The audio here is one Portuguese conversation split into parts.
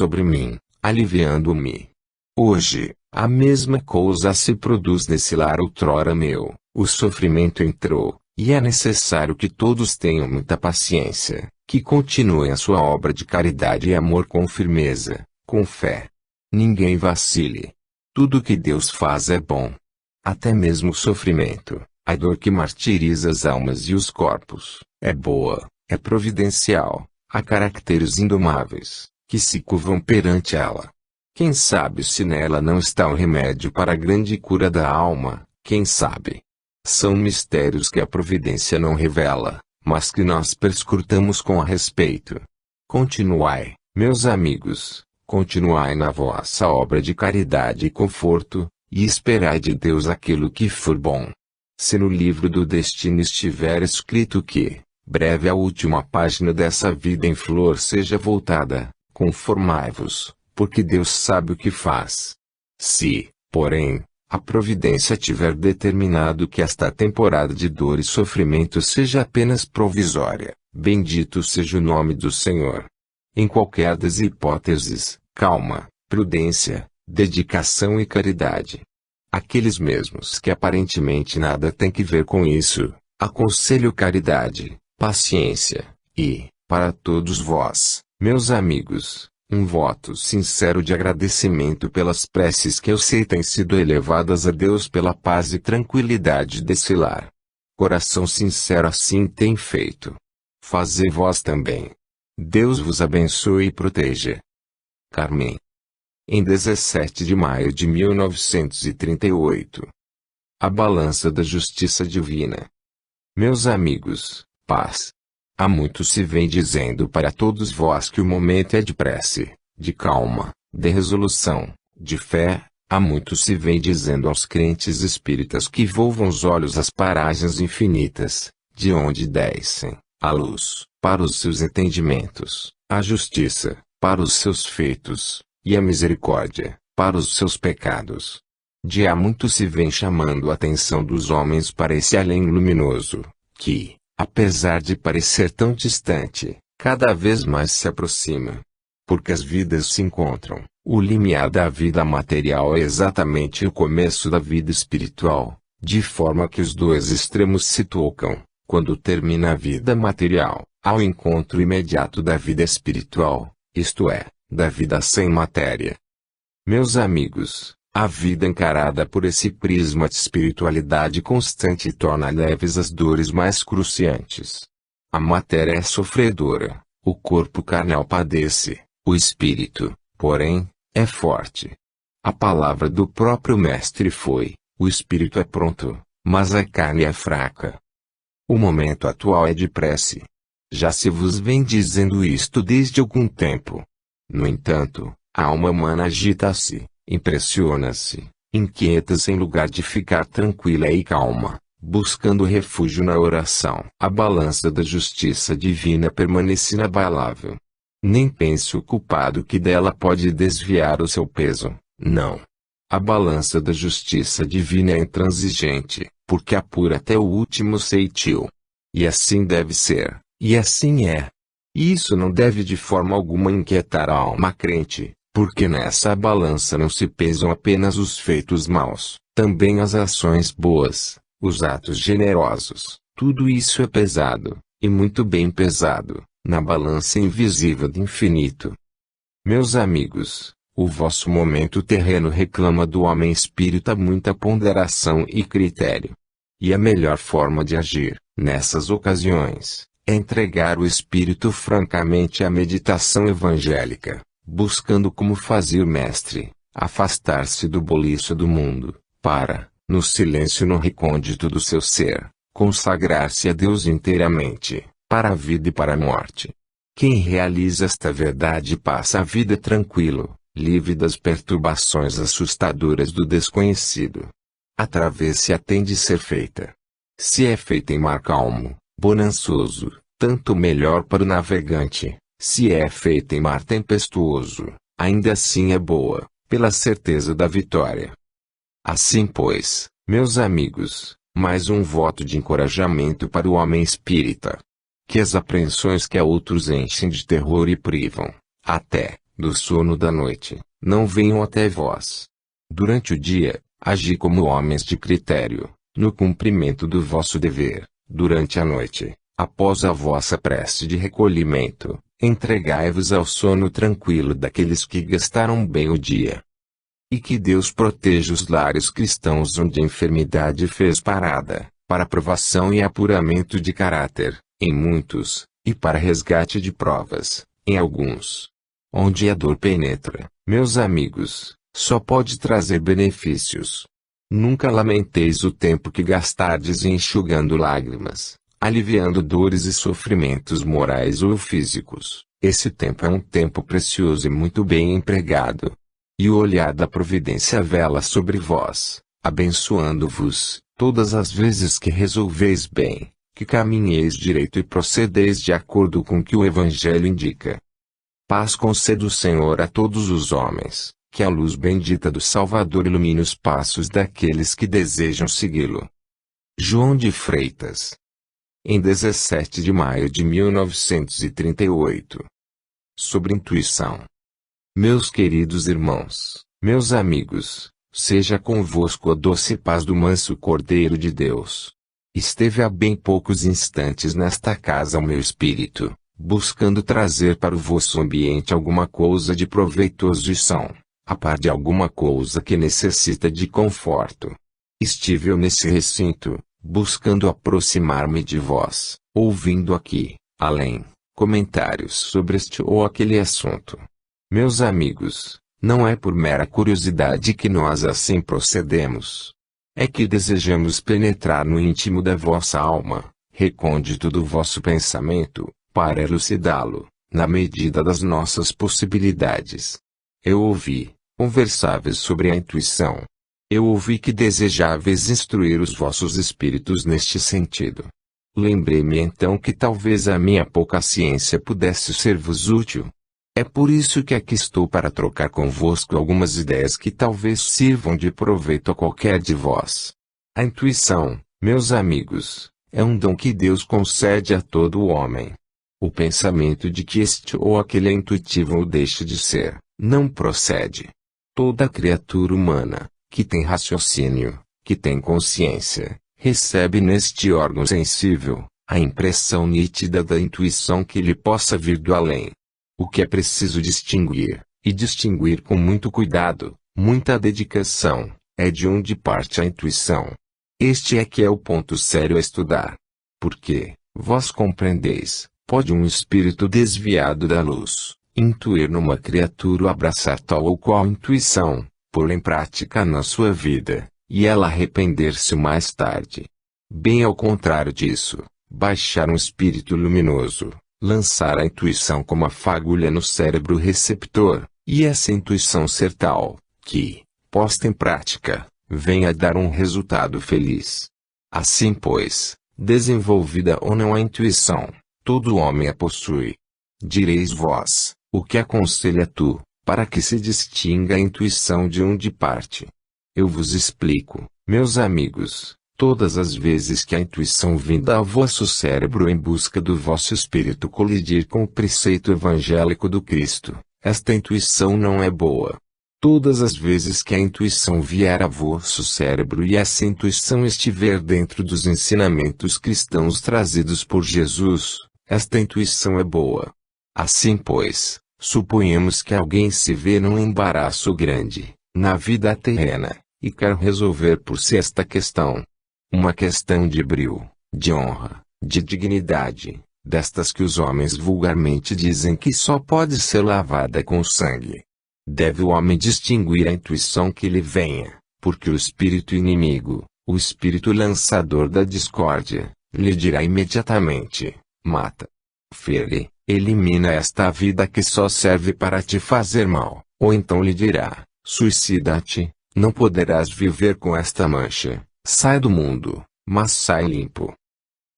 sobre mim, aliviando-me. Hoje, a mesma coisa se produz nesse lar outrora meu. O sofrimento entrou, e é necessário que todos tenham muita paciência, que continuem a sua obra de caridade e amor com firmeza, com fé. Ninguém vacile. Tudo que Deus faz é bom. Até mesmo o sofrimento, a dor que martiriza as almas e os corpos, é boa, é providencial. Há caracteres indomáveis, que se curvam perante ela. Quem sabe se nela não está o remédio para a grande cura da alma, quem sabe? São mistérios que a providência não revela, mas que nós perscrutamos com a respeito. Continuai, meus amigos, continuai na vossa obra de caridade e conforto, e esperai de Deus aquilo que for bom. Se no livro do destino estiver escrito que, breve a última página dessa vida em flor seja voltada, conformai-vos, porque Deus sabe o que faz. Se, porém, a providência tiver determinado que esta temporada de dor e sofrimento seja apenas provisória, bendito seja o nome do Senhor. Em qualquer das hipóteses, calma, prudência, dedicação e caridade. Aqueles mesmos que aparentemente nada têm que ver com isso, aconselho caridade, paciência, e, para todos vós, meus amigos, um voto sincero de agradecimento pelas preces que eu sei têm sido elevadas a Deus pela paz e tranquilidade desse lar. Coração sincero assim tem feito. Fazei vós também. Deus vos abençoe e proteja. Carmen. Em 17 de maio de 1938. A balança da justiça divina. Meus amigos, paz. Há muito se vem dizendo para todos vós que o momento é de prece, de calma, de resolução, de fé. Há muito se vem dizendo aos crentes espíritas que volvam os olhos às paragens infinitas, de onde descem a luz, para os seus entendimentos, a justiça, para os seus feitos, e a misericórdia, para os seus pecados. De há muito se vem chamando a atenção dos homens para esse além luminoso, que, apesar de parecer tão distante, cada vez mais se aproxima. Porque as vidas se encontram, o limiar da vida material é exatamente o começo da vida espiritual, de forma que os dois extremos se tocam, quando termina a vida material, ao encontro imediato da vida espiritual, isto é, da vida sem matéria. Meus amigos, a vida encarada por esse prisma de espiritualidade constante torna leves as dores mais cruciantes. A matéria é sofredora, o corpo carnal padece, o espírito, porém, é forte. A palavra do próprio Mestre foi: o espírito é pronto, mas a carne é fraca. O momento atual é de prece. Já se vos vem dizendo isto desde algum tempo. No entanto, a alma humana agita-se, impressiona-se, inquieta-se em lugar de ficar tranquila e calma, buscando refúgio na oração. A balança da justiça divina permanece inabalável. Nem pense o culpado que dela pode desviar o seu peso, não. A balança da justiça divina é intransigente, porque apura até o último ceitil. E assim deve ser, e assim é. E isso não deve de forma alguma inquietar a alma crente, porque nessa balança não se pesam apenas os feitos maus, também as ações boas, os atos generosos. Tudo isso é pesado, e muito bem pesado, na balança invisível do infinito. Meus amigos, o vosso momento terreno reclama do homem espírita muita ponderação e critério. E a melhor forma de agir, nessas ocasiões, é entregar o espírito francamente à meditação evangélica, buscando como fazia o Mestre, afastar-se do boliço do mundo, para, no silêncio no recôndito do seu ser, consagrar-se a Deus inteiramente, para a vida e para a morte. Quem realiza esta verdade passa a vida tranquilo, livre das perturbações assustadoras do desconhecido. A travessia tem de ser feita. Se é feita em mar calmo, bonançoso, tanto melhor para o navegante. Se é feita em mar tempestuoso, ainda assim é boa, pela certeza da vitória. Assim pois, meus amigos, mais um voto de encorajamento para o homem espírita. Que as apreensões que a outros enchem de terror e privam, até, do sono da noite, não venham até vós. Durante o dia, agi como homens de critério, no cumprimento do vosso dever. Durante a noite, após a vossa prece de recolhimento, entregai-vos ao sono tranquilo daqueles que gastaram bem o dia. E que Deus proteja os lares cristãos onde a enfermidade fez parada, para provação e apuramento de caráter, em muitos, e para resgate de provas, em alguns. Onde a dor penetra, meus amigos, só pode trazer benefícios. Nunca lamenteis o tempo que gastardes enxugando lágrimas, aliviando dores e sofrimentos morais ou físicos. Esse tempo é um tempo precioso e muito bem empregado. E o olhar da providência vela sobre vós, abençoando-vos, todas as vezes que resolveis bem, que caminheis direito e procedeis de acordo com o que o Evangelho indica. Paz conceda o Senhor a todos os homens, que a luz bendita do Salvador ilumine os passos daqueles que desejam segui-lo. João de Freitas. Em 17 de maio de 1938. Sobre intuição. Meus queridos irmãos, meus amigos, seja convosco a doce paz do manso Cordeiro de Deus. Esteve há bem poucos instantes nesta casa o meu espírito, buscando trazer para o vosso ambiente alguma coisa de proveitoso e são, a par de alguma coisa que necessita de conforto. Estive eu nesse recinto, buscando aproximar-me de vós, ouvindo aqui, além, comentários sobre este ou aquele assunto. Meus amigos, não é por mera curiosidade que nós assim procedemos. É que desejamos penetrar no íntimo da vossa alma, recôndito do vosso pensamento, para elucidá-lo, na medida das nossas possibilidades. Eu ouvi, conversáveis sobre a intuição. Eu ouvi que desejáveis instruir os vossos espíritos neste sentido. Lembrei-me então que talvez a minha pouca ciência pudesse ser-vos útil. É por isso que aqui estou para trocar convosco algumas ideias que talvez sirvam de proveito a qualquer de vós. A intuição, meus amigos, é um dom que Deus concede a todo o homem. O pensamento de que este ou aquele é intuitivo ou deixa de ser, não procede. Toda criatura humana, que tem raciocínio, que tem consciência, recebe neste órgão sensível, a impressão nítida da intuição que lhe possa vir do além. O que é preciso distinguir, e distinguir com muito cuidado, muita dedicação, é de onde parte a intuição. Este é que é o ponto sério a estudar. Porque, vós compreendeis, pode um espírito desviado da luz, intuir numa criatura ou abraçar tal ou qual intuição, pô-la em prática na sua vida, e ela arrepender-se mais tarde. Bem ao contrário disso, baixar um espírito luminoso, lançar a intuição como a fagulha no cérebro receptor, e essa intuição ser tal, que, posta em prática, venha a dar um resultado feliz. Assim pois, desenvolvida ou não a intuição, todo homem a possui. Direis vós, o que aconselha tu, para que se distinga a intuição de onde parte? Eu vos explico, meus amigos. Todas as vezes que a intuição vinda ao vosso cérebro em busca do vosso espírito colidir com o preceito evangélico do Cristo, esta intuição não é boa. Todas as vezes que a intuição vier a vosso cérebro e essa intuição estiver dentro dos ensinamentos cristãos trazidos por Jesus, esta intuição é boa. Assim pois, suponhamos que alguém se vê num embaraço grande, na vida terrena, e quer resolver por si esta questão. Uma questão de brio, de honra, de dignidade, destas que os homens vulgarmente dizem que só pode ser lavada com sangue. Deve o homem distinguir a intuição que lhe venha, porque o espírito inimigo, o espírito lançador da discórdia, lhe dirá imediatamente: mata, fere, elimina esta vida que só serve para te fazer mal, ou então lhe dirá: suicida-te, não poderás viver com esta mancha. Sai do mundo, mas sai limpo.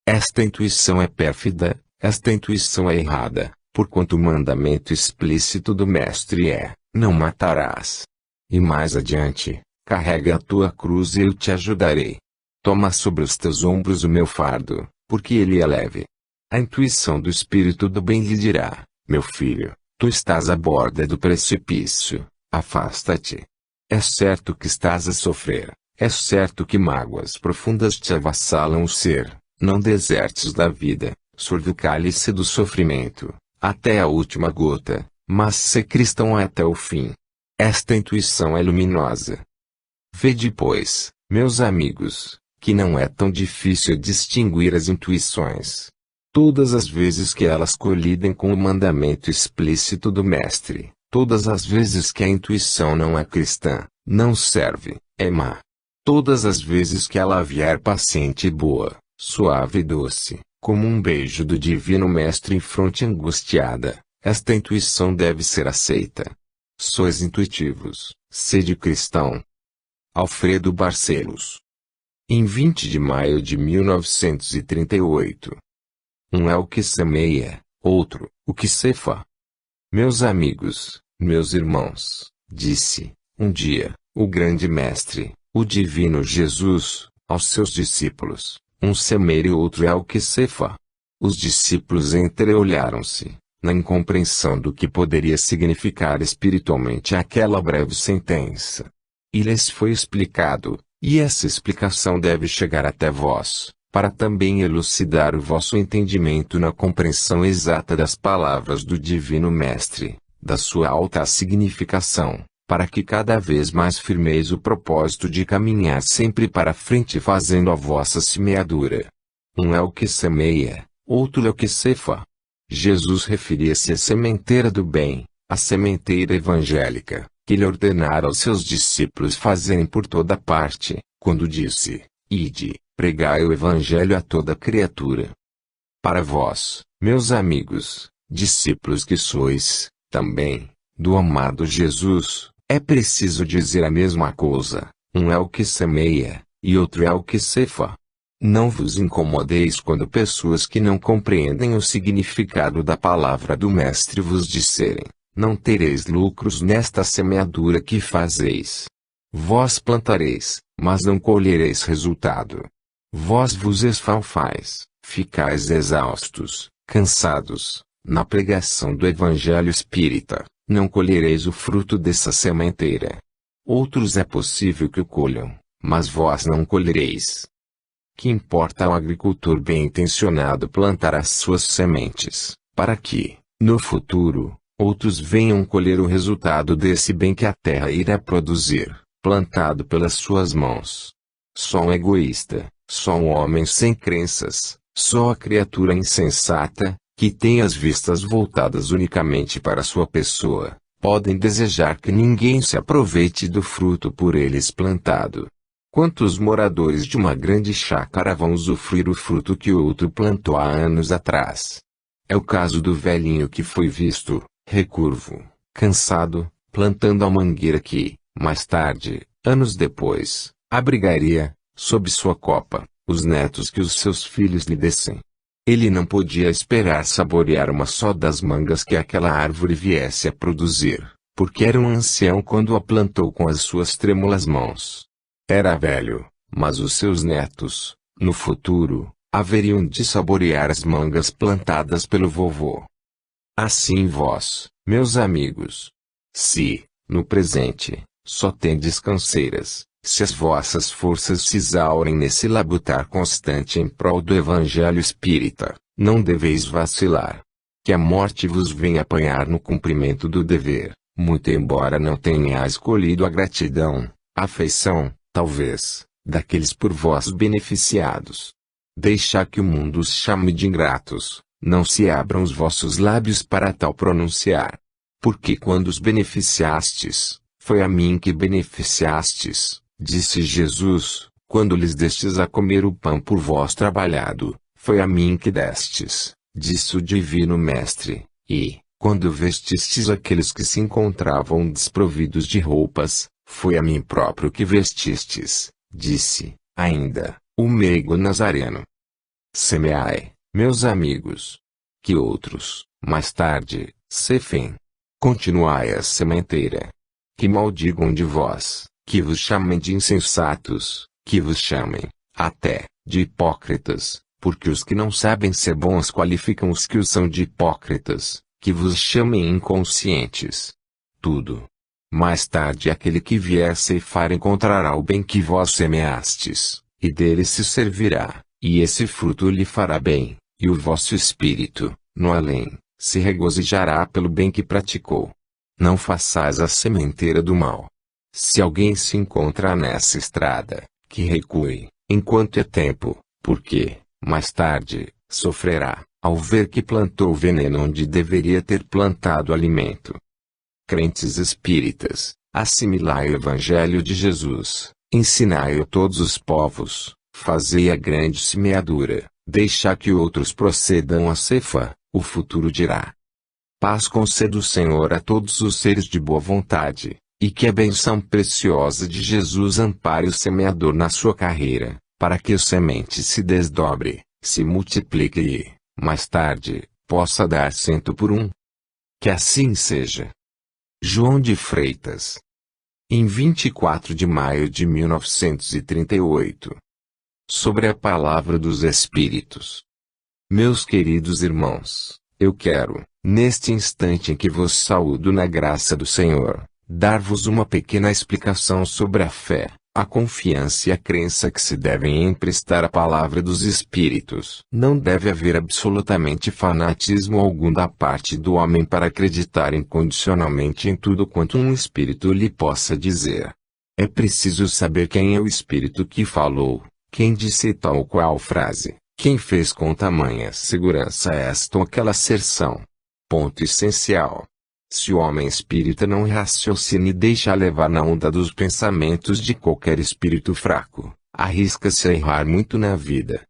Esta intuição é pérfida, esta intuição é errada, porquanto o mandamento explícito do Mestre é: não matarás. E mais adiante, carrega a tua cruz e eu te ajudarei. Toma sobre os teus ombros o meu fardo, porque ele é leve. A intuição do Espírito do bem lhe dirá: meu filho, Tu estás à borda do precipício, afasta-te. É certo que estás a sofrer, é certo que mágoas profundas te avassalam o ser, não desertes da vida, sorve o cálice do sofrimento, até a última gota, mas sê cristão até o fim. Esta intuição é luminosa. Vede, pois, meus amigos, que não é tão difícil distinguir as intuições. Todas as vezes que elas colidem com o mandamento explícito do Mestre, todas as vezes que a intuição não é cristã, não serve, é má. Todas as vezes que ela vier paciente e boa, suave e doce, como um beijo do Divino Mestre em fronte angustiada, esta intuição deve ser aceita. Sois intuitivos, sede cristão. Alfredo Barcelos. Em 20 de maio de 1938. Um é o que semeia, outro, o que cefa. Meus amigos, meus irmãos, disse, um dia, o grande Mestre, o Divino Jesus, aos seus discípulos, um semeia e outro é o que cefa. Os discípulos entreolharam-se, na incompreensão do que poderia significar espiritualmente aquela breve sentença. E lhes foi explicado, e essa explicação deve chegar até vós, para também elucidar o vosso entendimento na compreensão exata das palavras do Divino Mestre, da sua alta significação, para que cada vez mais firmeis o propósito de caminhar sempre para frente fazendo a vossa semeadura. Um é o que semeia, outro é o que cefa. Jesus referia-se à sementeira do bem, a sementeira evangélica, que lhe ordenara aos seus discípulos fazerem por toda parte, quando disse, ide, pregai o evangelho a toda criatura. Para vós, meus amigos, discípulos que sois, também, do amado Jesus, é preciso dizer a mesma coisa, um é o que semeia, e outro é o que cefa. Não vos incomodeis quando pessoas que não compreendem o significado da palavra do Mestre vos disserem, não tereis lucros nesta semeadura que fazeis. Vós plantareis, mas não colhereis resultado. Vós vos esfalfais, ficais exaustos, cansados, na pregação do Evangelho Espírita, não colhereis o fruto dessa sementeira. Outros é possível que o colham, mas vós não colhereis. Que importa ao agricultor bem-intencionado plantar as suas sementes, para que, no futuro, outros venham colher o resultado desse bem que a terra irá produzir, plantado pelas suas mãos. Só um egoísta, só um homem sem crenças, só a criatura insensata, que tem as vistas voltadas unicamente para sua pessoa, podem desejar que ninguém se aproveite do fruto por eles plantado. Quantos moradores de uma grande chácara vão usufruir o fruto que o outro plantou há anos atrás? É o caso do velhinho que foi visto, recurvo, cansado, plantando a mangueira que, mais tarde, anos depois, abrigaria, sob sua copa, os netos que os seus filhos lhe dessem. Ele não podia esperar saborear uma só das mangas que aquela árvore viesse a produzir, porque era um ancião quando a plantou com as suas trêmulas mãos. Era velho, mas os seus netos, no futuro, haveriam de saborear as mangas plantadas pelo vovô. Assim vós, meus amigos, se, no presente, só tendes canseiras, se as vossas forças se exaurem nesse labutar constante em prol do Evangelho Espírita, não deveis vacilar. Que a morte vos venha apanhar no cumprimento do dever, muito embora não tenhais escolhido a gratidão, a afeição, talvez, daqueles por vós beneficiados. Deixai que o mundo os chame de ingratos, não se abram os vossos lábios para tal pronunciar. Porque quando os beneficiastes, foi a mim que beneficiastes, disse Jesus, quando lhes destes a comer o pão por vós trabalhado, foi a mim que destes, disse o Divino Mestre, e, quando vestistes aqueles que se encontravam desprovidos de roupas, foi a mim próprio que vestistes, disse, ainda, o meigo Nazareno. Semeai, meus amigos. Que outros, mais tarde, cefem. Continuai a sementeira. Que maldigam de vós, que vos chamem de insensatos, que vos chamem, até, de hipócritas, porque os que não sabem ser bons qualificam os que os são de hipócritas, que vos chamem inconscientes. Tudo. Mais tarde aquele que vier ceifar encontrará o bem que vós semeastes, e dele se servirá, e esse fruto lhe fará bem, e o vosso espírito, no além, se regozijará pelo bem que praticou. Não façais a sementeira do mal. Se alguém se encontra nessa estrada, que recue, enquanto é tempo, porque, mais tarde, sofrerá, ao ver que plantou veneno onde deveria ter plantado alimento. Crentes espíritas, assimilai o Evangelho de Jesus, ensinai a todos os povos, fazei a grande semeadura, deixai que outros procedam a ceifa, o futuro dirá. Paz conceda o Senhor a todos os seres de boa vontade, e que a benção preciosa de Jesus ampare o semeador na sua carreira, para que a semente se desdobre, se multiplique e, mais tarde, possa dar 100 por 1. Que assim seja. João de Freitas. Em 24 de maio de 1938. Sobre a palavra dos Espíritos. Meus queridos irmãos, eu quero, neste instante em que vos saúdo na graça do Senhor, dar-vos uma pequena explicação sobre a fé, a confiança e a crença que se devem emprestar à palavra dos Espíritos. Não deve haver absolutamente fanatismo algum da parte do homem para acreditar incondicionalmente em tudo quanto um Espírito lhe possa dizer. É preciso saber quem é o Espírito que falou, quem disse tal ou qual frase, quem fez com tamanha segurança esta ou aquela asserção. Ponto essencial. Se o homem espírita não raciocina e deixa levar na onda dos pensamentos de qualquer espírito fraco, arrisca-se a errar muito na vida.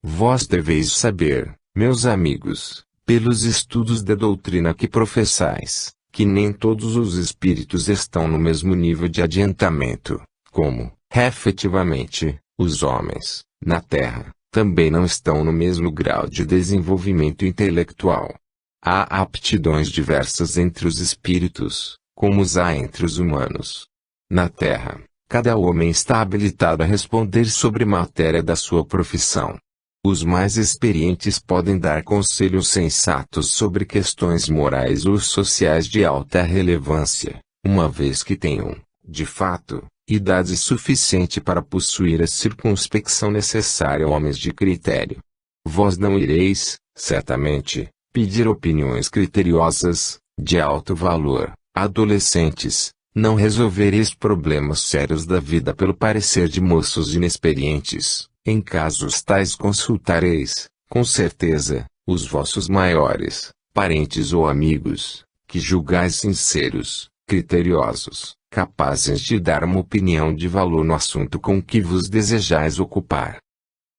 Vós deveis saber, meus amigos, pelos estudos da doutrina que professais, que nem todos os espíritos estão no mesmo nível de adiantamento, como, efetivamente, os homens, na Terra, também não estão no mesmo grau de desenvolvimento intelectual. Há aptidões diversas entre os espíritos, como os há entre os humanos. Na Terra, cada homem está habilitado a responder sobre matéria da sua profissão. Os mais experientes podem dar conselhos sensatos sobre questões morais ou sociais de alta relevância, uma vez que tenham, de fato, idade suficiente para possuir a circunspecção necessária a homens de critério. Vós não ireis, certamente, pedir opiniões criteriosas, de alto valor, adolescentes, não resolvereis problemas sérios da vida pelo parecer de moços inexperientes, em casos tais consultareis, com certeza, os vossos maiores, parentes ou amigos, que julgais sinceros, criteriosos, capazes de dar uma opinião de valor no assunto com que vos desejais ocupar.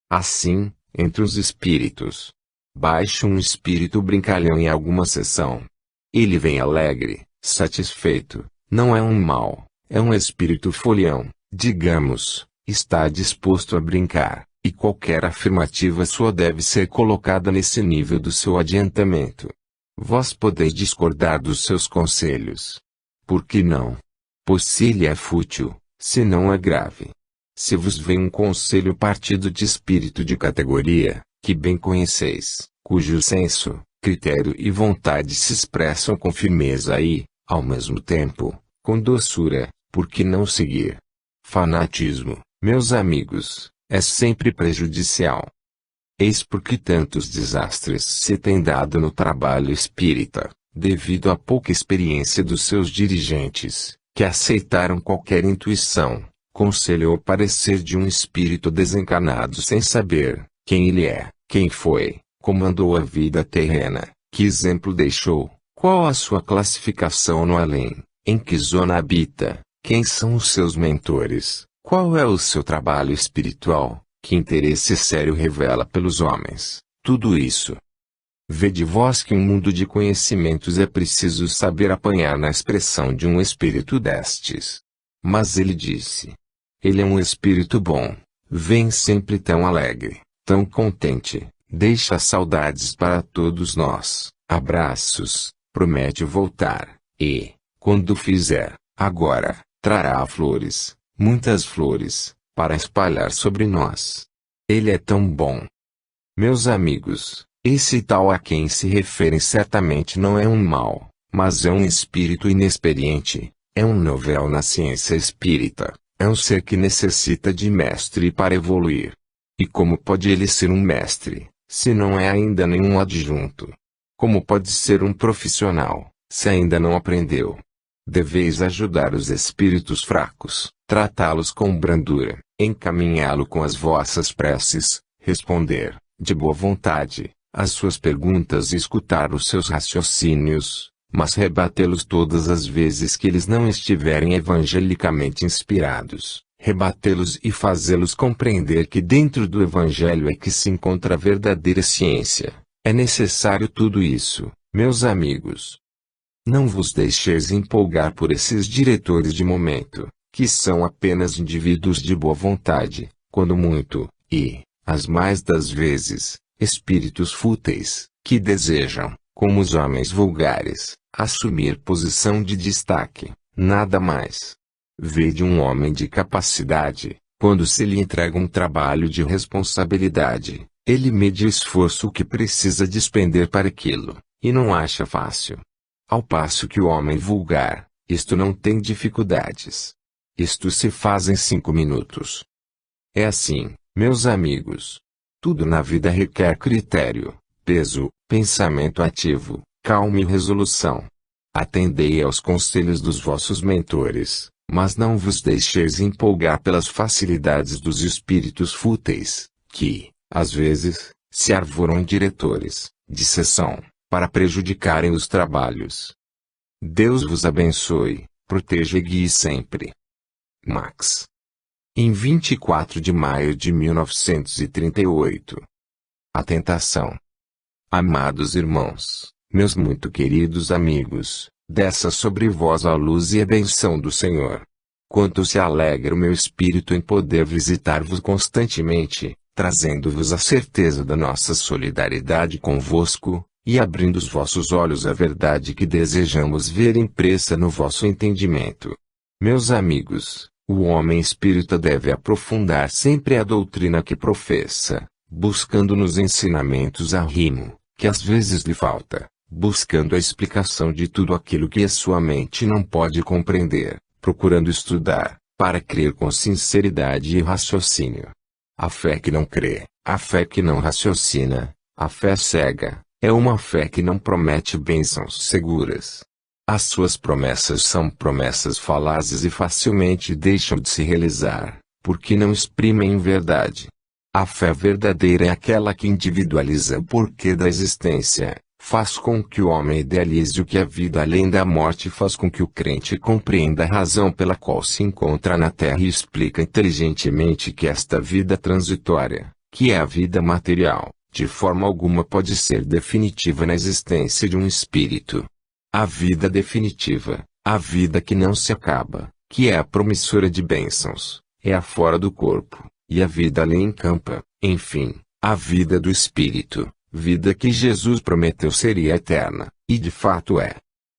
Assim, entre os espíritos, baixa um espírito brincalhão em alguma sessão. Ele vem alegre, satisfeito, não é um mau, é um espírito folião, digamos, está disposto a brincar, e qualquer afirmativa sua deve ser colocada nesse nível do seu adiantamento. Vós podeis discordar dos seus conselhos. Por que não? Pois se ele é fútil, se não é grave. Se vos vem um conselho partido de espírito de categoria, que bem conheceis, cujo senso, critério e vontade se expressam com firmeza e, ao mesmo tempo, com doçura, por que não seguir? Fanatismo, meus amigos, é sempre prejudicial. Eis porque tantos desastres se têm dado no trabalho espírita, devido à pouca experiência dos seus dirigentes, que aceitaram qualquer intuição, conselho ou parecer de um espírito desencarnado sem saber quem ele é, quem foi, como andou a vida terrena, que exemplo deixou, qual a sua classificação no além, em que zona habita, quem são os seus mentores, qual é o seu trabalho espiritual, que interesse sério revela pelos homens, tudo isso. Vede vós que um mundo de conhecimentos é preciso saber apanhar na expressão de um espírito destes. Mas ele disse. Ele é um espírito bom, vem sempre tão alegre, tão contente, deixa saudades para todos nós, abraços, promete voltar, e, quando fizer, agora, trará flores, muitas flores, para espalhar sobre nós. Ele é tão bom. Meus amigos, Esse tal a quem se referem certamente não é um mal, mas é um espírito inexperiente, é um novel na ciência espírita, é um ser que necessita de mestre para evoluir. E como pode ele ser um mestre, se não é ainda nenhum adjunto? Como pode ser um profissional, se ainda não aprendeu? Deveis ajudar os espíritos fracos, tratá-los com brandura, encaminhá-lo com as vossas preces, responder, de boa vontade, as suas perguntas e escutar os seus raciocínios, mas rebatê-los todas as vezes que eles não estiverem evangelicamente inspirados, rebatê-los e fazê-los compreender que dentro do Evangelho é que se encontra a verdadeira ciência. É necessário tudo isso, meus amigos. Não vos deixeis empolgar por esses diretores de momento, que são apenas indivíduos de boa vontade, quando muito, e, as mais das vezes, espíritos fúteis, que desejam, como os homens vulgares, assumir posição de destaque, nada mais. Vede um homem de capacidade, quando se lhe entrega um trabalho de responsabilidade, ele mede o esforço que precisa despender para aquilo, e não acha fácil. Ao passo que o homem vulgar, isto não tem dificuldades. Isto se faz em 5 minutos. É assim, meus amigos. Tudo na vida requer critério, peso, pensamento ativo, calma e resolução. Atendei aos conselhos dos vossos mentores, mas não vos deixeis empolgar pelas facilidades dos espíritos fúteis, que, às vezes, se arvoram em diretores, de sessão, para prejudicarem os trabalhos. Deus vos abençoe, proteja e guie sempre. Max. Em 24 de maio de 1938. A tentação. Amados irmãos, meus muito queridos amigos, desça sobre vós a luz e a benção do Senhor. Quanto se alegra o meu espírito em poder visitar-vos constantemente, trazendo-vos a certeza da nossa solidariedade convosco, e abrindo os vossos olhos à verdade que desejamos ver impressa no vosso entendimento. Meus amigos, o homem espírita deve aprofundar sempre a doutrina que professa, buscando nos ensinamentos a rimo, que às vezes lhe falta, buscando a explicação de tudo aquilo que a sua mente não pode compreender, procurando estudar, para crer com sinceridade e raciocínio. A fé que não crê, a fé que não raciocina, a fé cega, é uma fé que não promete bênçãos seguras. As suas promessas são promessas falazes e facilmente deixam de se realizar, porque não exprimem verdade. A fé verdadeira é aquela que individualiza o porquê da existência, faz com que o homem idealize o que é vida além da morte e faz com que o crente compreenda a razão pela qual se encontra na terra e explica inteligentemente que esta vida transitória, que é a vida material, de forma alguma pode ser definitiva na existência de um espírito. A vida definitiva, a vida que não se acaba, que é a promissora de bênçãos, é a fora do corpo, e a vida além encampa, enfim, a vida do espírito, vida que Jesus prometeu seria eterna, e de fato é.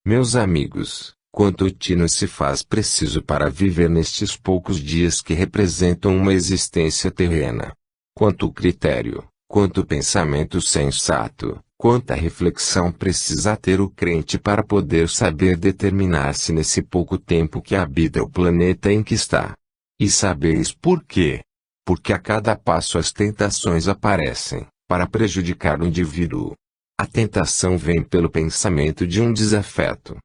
Meus amigos, quanto tino se faz preciso para viver nestes poucos dias que representam uma existência terrena. Quanto critério, quanto pensamento sensato, quanta reflexão precisa ter o crente para poder saber determinar-se nesse pouco tempo que habita o planeta em que está. E sabeis por quê? Porque a cada passo as tentações aparecem, para prejudicar o indivíduo. A tentação vem pelo pensamento de um desafeto.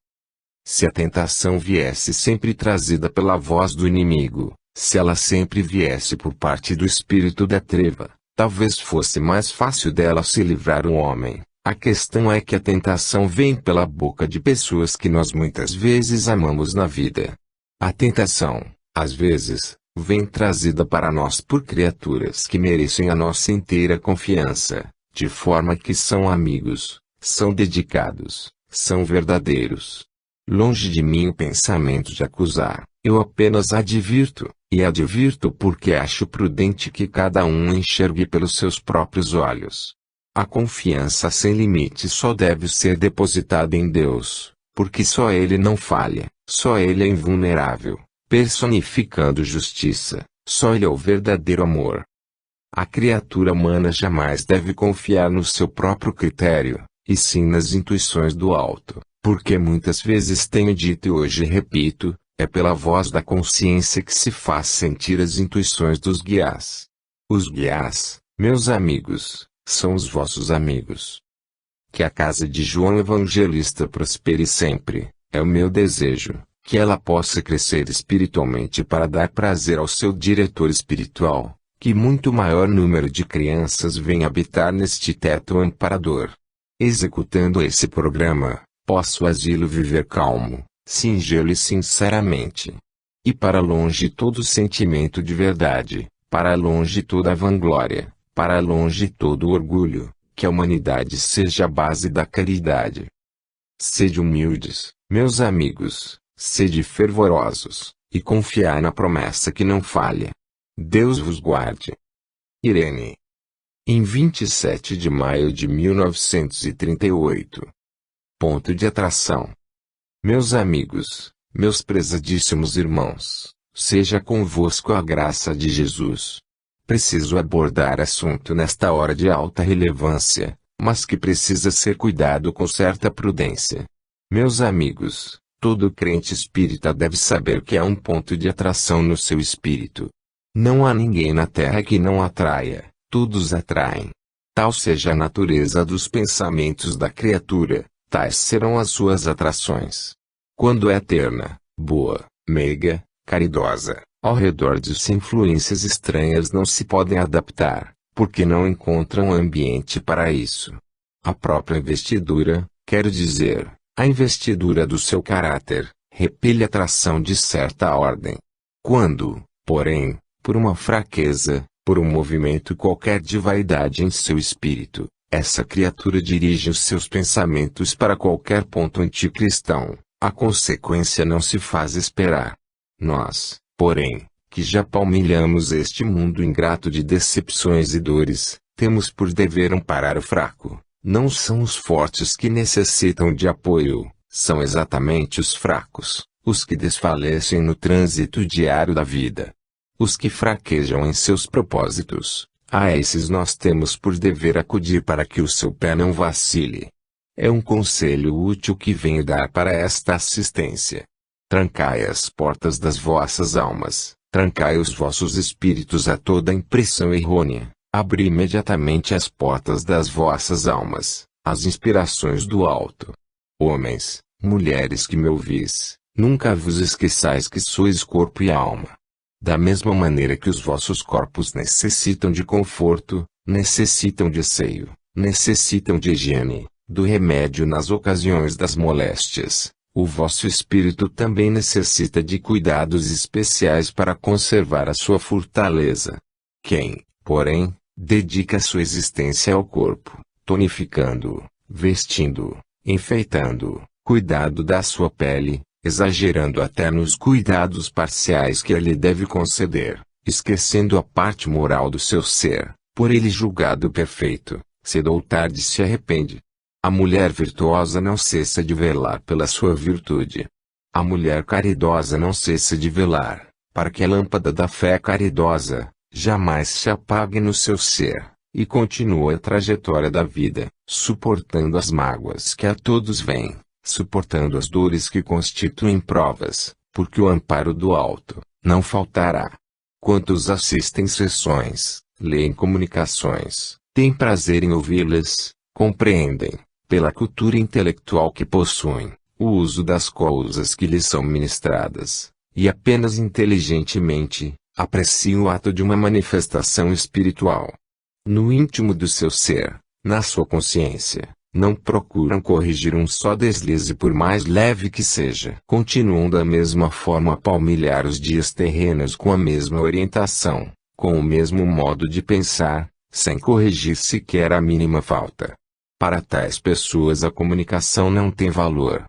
Se a tentação viesse sempre trazida pela voz do inimigo, se ela sempre viesse por parte do espírito da treva, talvez fosse mais fácil dela se livrar o homem. A questão é que a tentação vem pela boca de pessoas que nós muitas vezes amamos na vida. A tentação, às vezes, vem trazida para nós por criaturas que merecem a nossa inteira confiança, de forma que são amigos, são dedicados, são verdadeiros. Longe de mim o pensamento de acusar, eu apenas advirto, e advirto porque acho prudente que cada um enxergue pelos seus próprios olhos. A confiança sem limite só deve ser depositada em Deus, porque só Ele não falha, só Ele é invulnerável, personificando justiça, só Ele é o verdadeiro amor. A criatura humana jamais deve confiar no seu próprio critério, e sim nas intuições do alto, porque muitas vezes tenho dito e hoje repito, é pela voz da consciência que se faz sentir as intuições dos guias. Os guias, meus amigos, são os vossos amigos. Que a casa de João Evangelista prospere sempre, é o meu desejo, que ela possa crescer espiritualmente para dar prazer ao seu diretor espiritual, que muito maior número de crianças venha habitar neste teto amparador. Executando esse programa, posso o asilo viver calmo, singelo e sinceramente. E para longe todo sentimento de verdade, para longe toda a vanglória, para longe todo o orgulho, que a humanidade seja a base da caridade. Sede humildes, meus amigos, sede fervorosos, e confiai na promessa que não falha. Deus vos guarde. Irene. Em 27 de maio de 1938. Ponto de atração. Meus amigos, meus prezadíssimos irmãos, seja convosco a graça de Jesus. Preciso abordar assunto nesta hora de alta relevância, mas que precisa ser cuidado com certa prudência. Meus amigos, todo crente espírita deve saber que há um ponto de atração no seu espírito. Não há ninguém na Terra que não atraia, todos atraem. Tal seja a natureza dos pensamentos da criatura, tais serão as suas atrações. Quando é terna, boa, meiga, caridosa, ao redor disso influências estranhas não se podem adaptar, porque não encontram ambiente para isso. A própria investidura, quero dizer, a investidura do seu caráter, repele atração de certa ordem. Quando, porém, por uma fraqueza, por um movimento qualquer de vaidade em seu espírito, essa criatura dirige os seus pensamentos para qualquer ponto anticristão, a consequência não se faz esperar. Nós, porém, que já palmilhamos este mundo ingrato de decepções e dores, temos por dever amparar o fraco. Não são os fortes que necessitam de apoio, são exatamente os fracos, os que desfalecem no trânsito diário da vida. Os que fraquejam em seus propósitos, a esses nós temos por dever acudir para que o seu pé não vacile. É um conselho útil que venho dar para esta assistência. Trancai as portas das vossas almas, trancai os vossos espíritos a toda impressão errônea, abri imediatamente as portas das vossas almas, às inspirações do alto. Homens, mulheres que me ouvis, nunca vos esqueçais que sois corpo e alma. Da mesma maneira que os vossos corpos necessitam de conforto, necessitam de asseio, necessitam de higiene, do remédio nas ocasiões das moléstias, o vosso espírito também necessita de cuidados especiais para conservar a sua fortaleza. Quem, porém, dedica sua existência ao corpo, tonificando-o, vestindo-o, enfeitando-o, cuidado da sua pele, exagerando até nos cuidados parciais que ele deve conceder, esquecendo a parte moral do seu ser, por ele julgado perfeito, cedo ou tarde se arrepende. A mulher virtuosa não cessa de velar pela sua virtude. A mulher caridosa não cessa de velar, para que a lâmpada da fé caridosa jamais se apague no seu ser, e continue a trajetória da vida, suportando as mágoas que a todos vêm, suportando as dores que constituem provas, porque o amparo do alto não faltará. Quantos assistem sessões, leem comunicações, têm prazer em ouvi-las, compreendem, pela cultura intelectual que possuem, o uso das coisas que lhes são ministradas, e apenas inteligentemente, apreciam o ato de uma manifestação espiritual. No íntimo do seu ser, na sua consciência, não procuram corrigir um só deslize por mais leve que seja. Continuam da mesma forma a palmilhar os dias terrenos com a mesma orientação, com o mesmo modo de pensar, sem corrigir sequer a mínima falta. Para tais pessoas a comunicação não tem valor.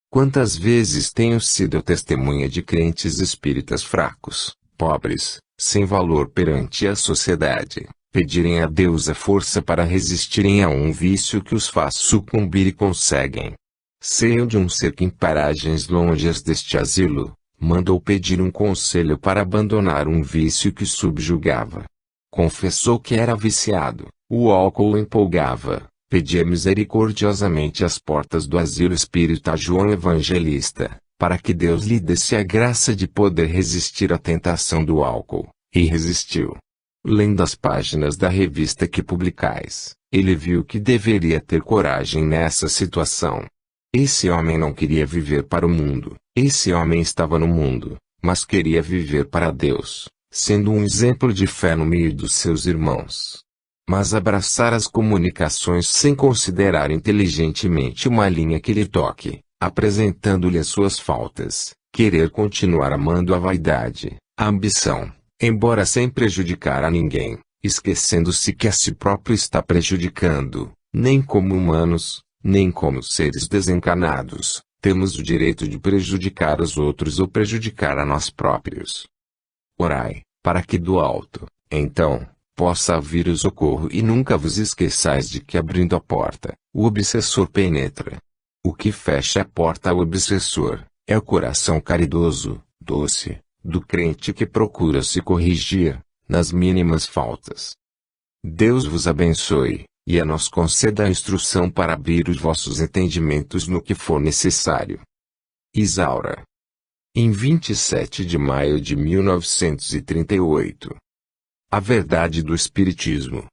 Quantas vezes tenho sido testemunha de crentes espíritas fracos, pobres, sem valor perante a sociedade, pedirem a Deus a força para resistirem a um vício que os faz sucumbir e conseguem. Sei eu de um ser que em paragens longes deste asilo, mandou pedir um conselho para abandonar um vício que subjugava. Confessou que era viciado, o álcool o empolgava, pedia misericordiosamente às portas do asilo espírita a João Evangelista, para que Deus lhe desse a graça de poder resistir à tentação do álcool, e resistiu. Lendo as páginas da revista que publicais, ele viu que deveria ter coragem nessa situação. Esse homem não queria viver para o mundo, esse homem estava no mundo, mas queria viver para Deus, sendo um exemplo de fé no meio dos seus irmãos. Mas abraçar as comunicações sem considerar inteligentemente uma linha que lhe toque, apresentando-lhe as suas faltas, querer continuar amando a vaidade, a ambição, embora sem prejudicar a ninguém, esquecendo-se que a si próprio está prejudicando, nem como humanos, nem como seres desencanados, temos o direito de prejudicar os outros ou prejudicar a nós próprios. Orai, para que do alto, então, possa vir o socorro e nunca vos esqueçais de que abrindo a porta, o obsessor penetra. O que fecha a porta ao obsessor, é o coração caridoso, doce, do crente que procura se corrigir, nas mínimas faltas. Deus vos abençoe, e a nós conceda a instrução para abrir os vossos entendimentos no que for necessário. Isaura. Em 27 de maio de 1938. A verdade do Espiritismo.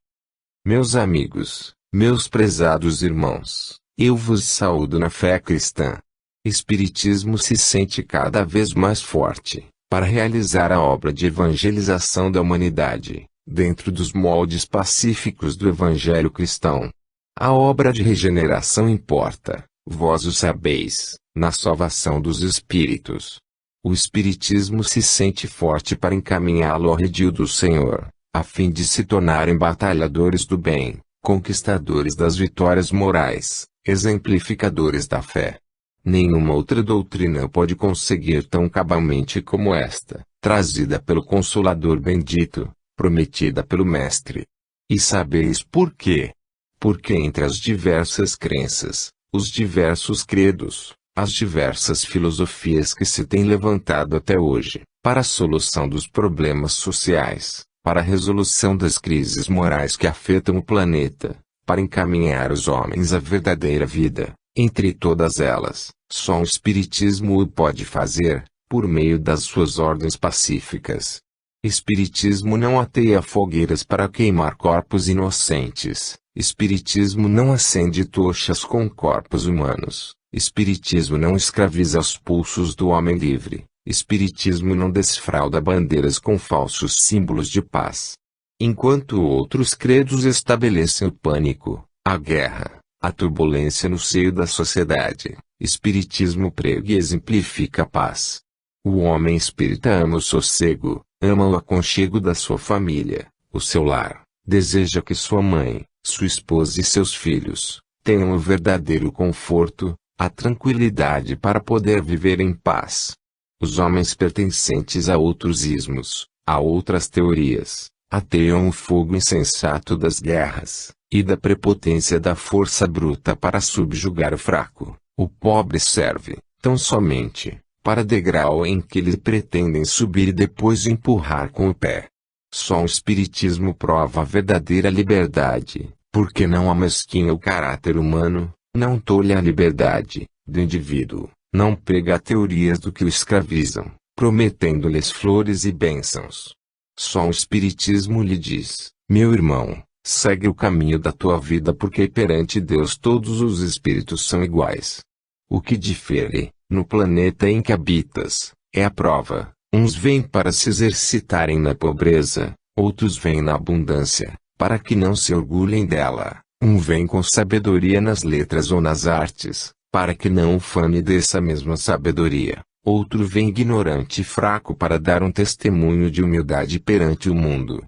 Meus amigos, meus prezados irmãos, eu vos saúdo na fé cristã. Espiritismo se sente cada vez mais forte, para realizar a obra de evangelização da humanidade, dentro dos moldes pacíficos do Evangelho cristão. A obra de regeneração importa, vós o sabeis, na salvação dos espíritos. O Espiritismo se sente forte para encaminhá-lo ao redil do Senhor, a fim de se tornarem batalhadores do bem, conquistadores das vitórias morais, exemplificadores da fé. Nenhuma outra doutrina pode conseguir tão cabalmente como esta, trazida pelo Consolador bendito, prometida pelo Mestre. E sabeis por quê? Porque entre as diversas crenças, os diversos credos, as diversas filosofias que se têm levantado até hoje, para a solução dos problemas sociais, para a resolução das crises morais que afetam o planeta, para encaminhar os homens à verdadeira vida, entre todas elas, só o Espiritismo o pode fazer, por meio das suas ordens pacíficas. Espiritismo não ateia fogueiras para queimar corpos inocentes. Espiritismo não acende tochas com corpos humanos. Espiritismo não escraviza os pulsos do homem livre. Espiritismo não desfralda bandeiras com falsos símbolos de paz. Enquanto outros credos estabelecem o pânico, a guerra, a turbulência no seio da sociedade, Espiritismo prega e exemplifica a paz. O homem espírita ama o sossego, ama o aconchego da sua família, o seu lar, deseja que sua mãe, sua esposa e seus filhos, tenham o verdadeiro conforto, a tranquilidade para poder viver em paz. Os homens pertencentes a outros ismos, a outras teorias, ateiam o fogo insensato das guerras, e da prepotência da força bruta para subjugar o fraco. O pobre serve, tão somente, para degrau em que lhe pretendem subir e depois empurrar com o pé. Só o Espiritismo prova a verdadeira liberdade, porque não amesquinha o caráter humano, não tolhe a liberdade do indivíduo, não prega teorias do que o escravizam, prometendo-lhes flores e bênçãos. Só o Espiritismo lhe diz, meu irmão, segue o caminho da tua vida porque perante Deus todos os espíritos são iguais. O que difere, no planeta em que habitas, é a prova. Uns vêm para se exercitarem na pobreza, outros vêm na abundância, para que não se orgulhem dela. Um vem com sabedoria nas letras ou nas artes, para que não ufane dessa mesma sabedoria. Outro vem ignorante e fraco para dar um testemunho de humildade perante o mundo.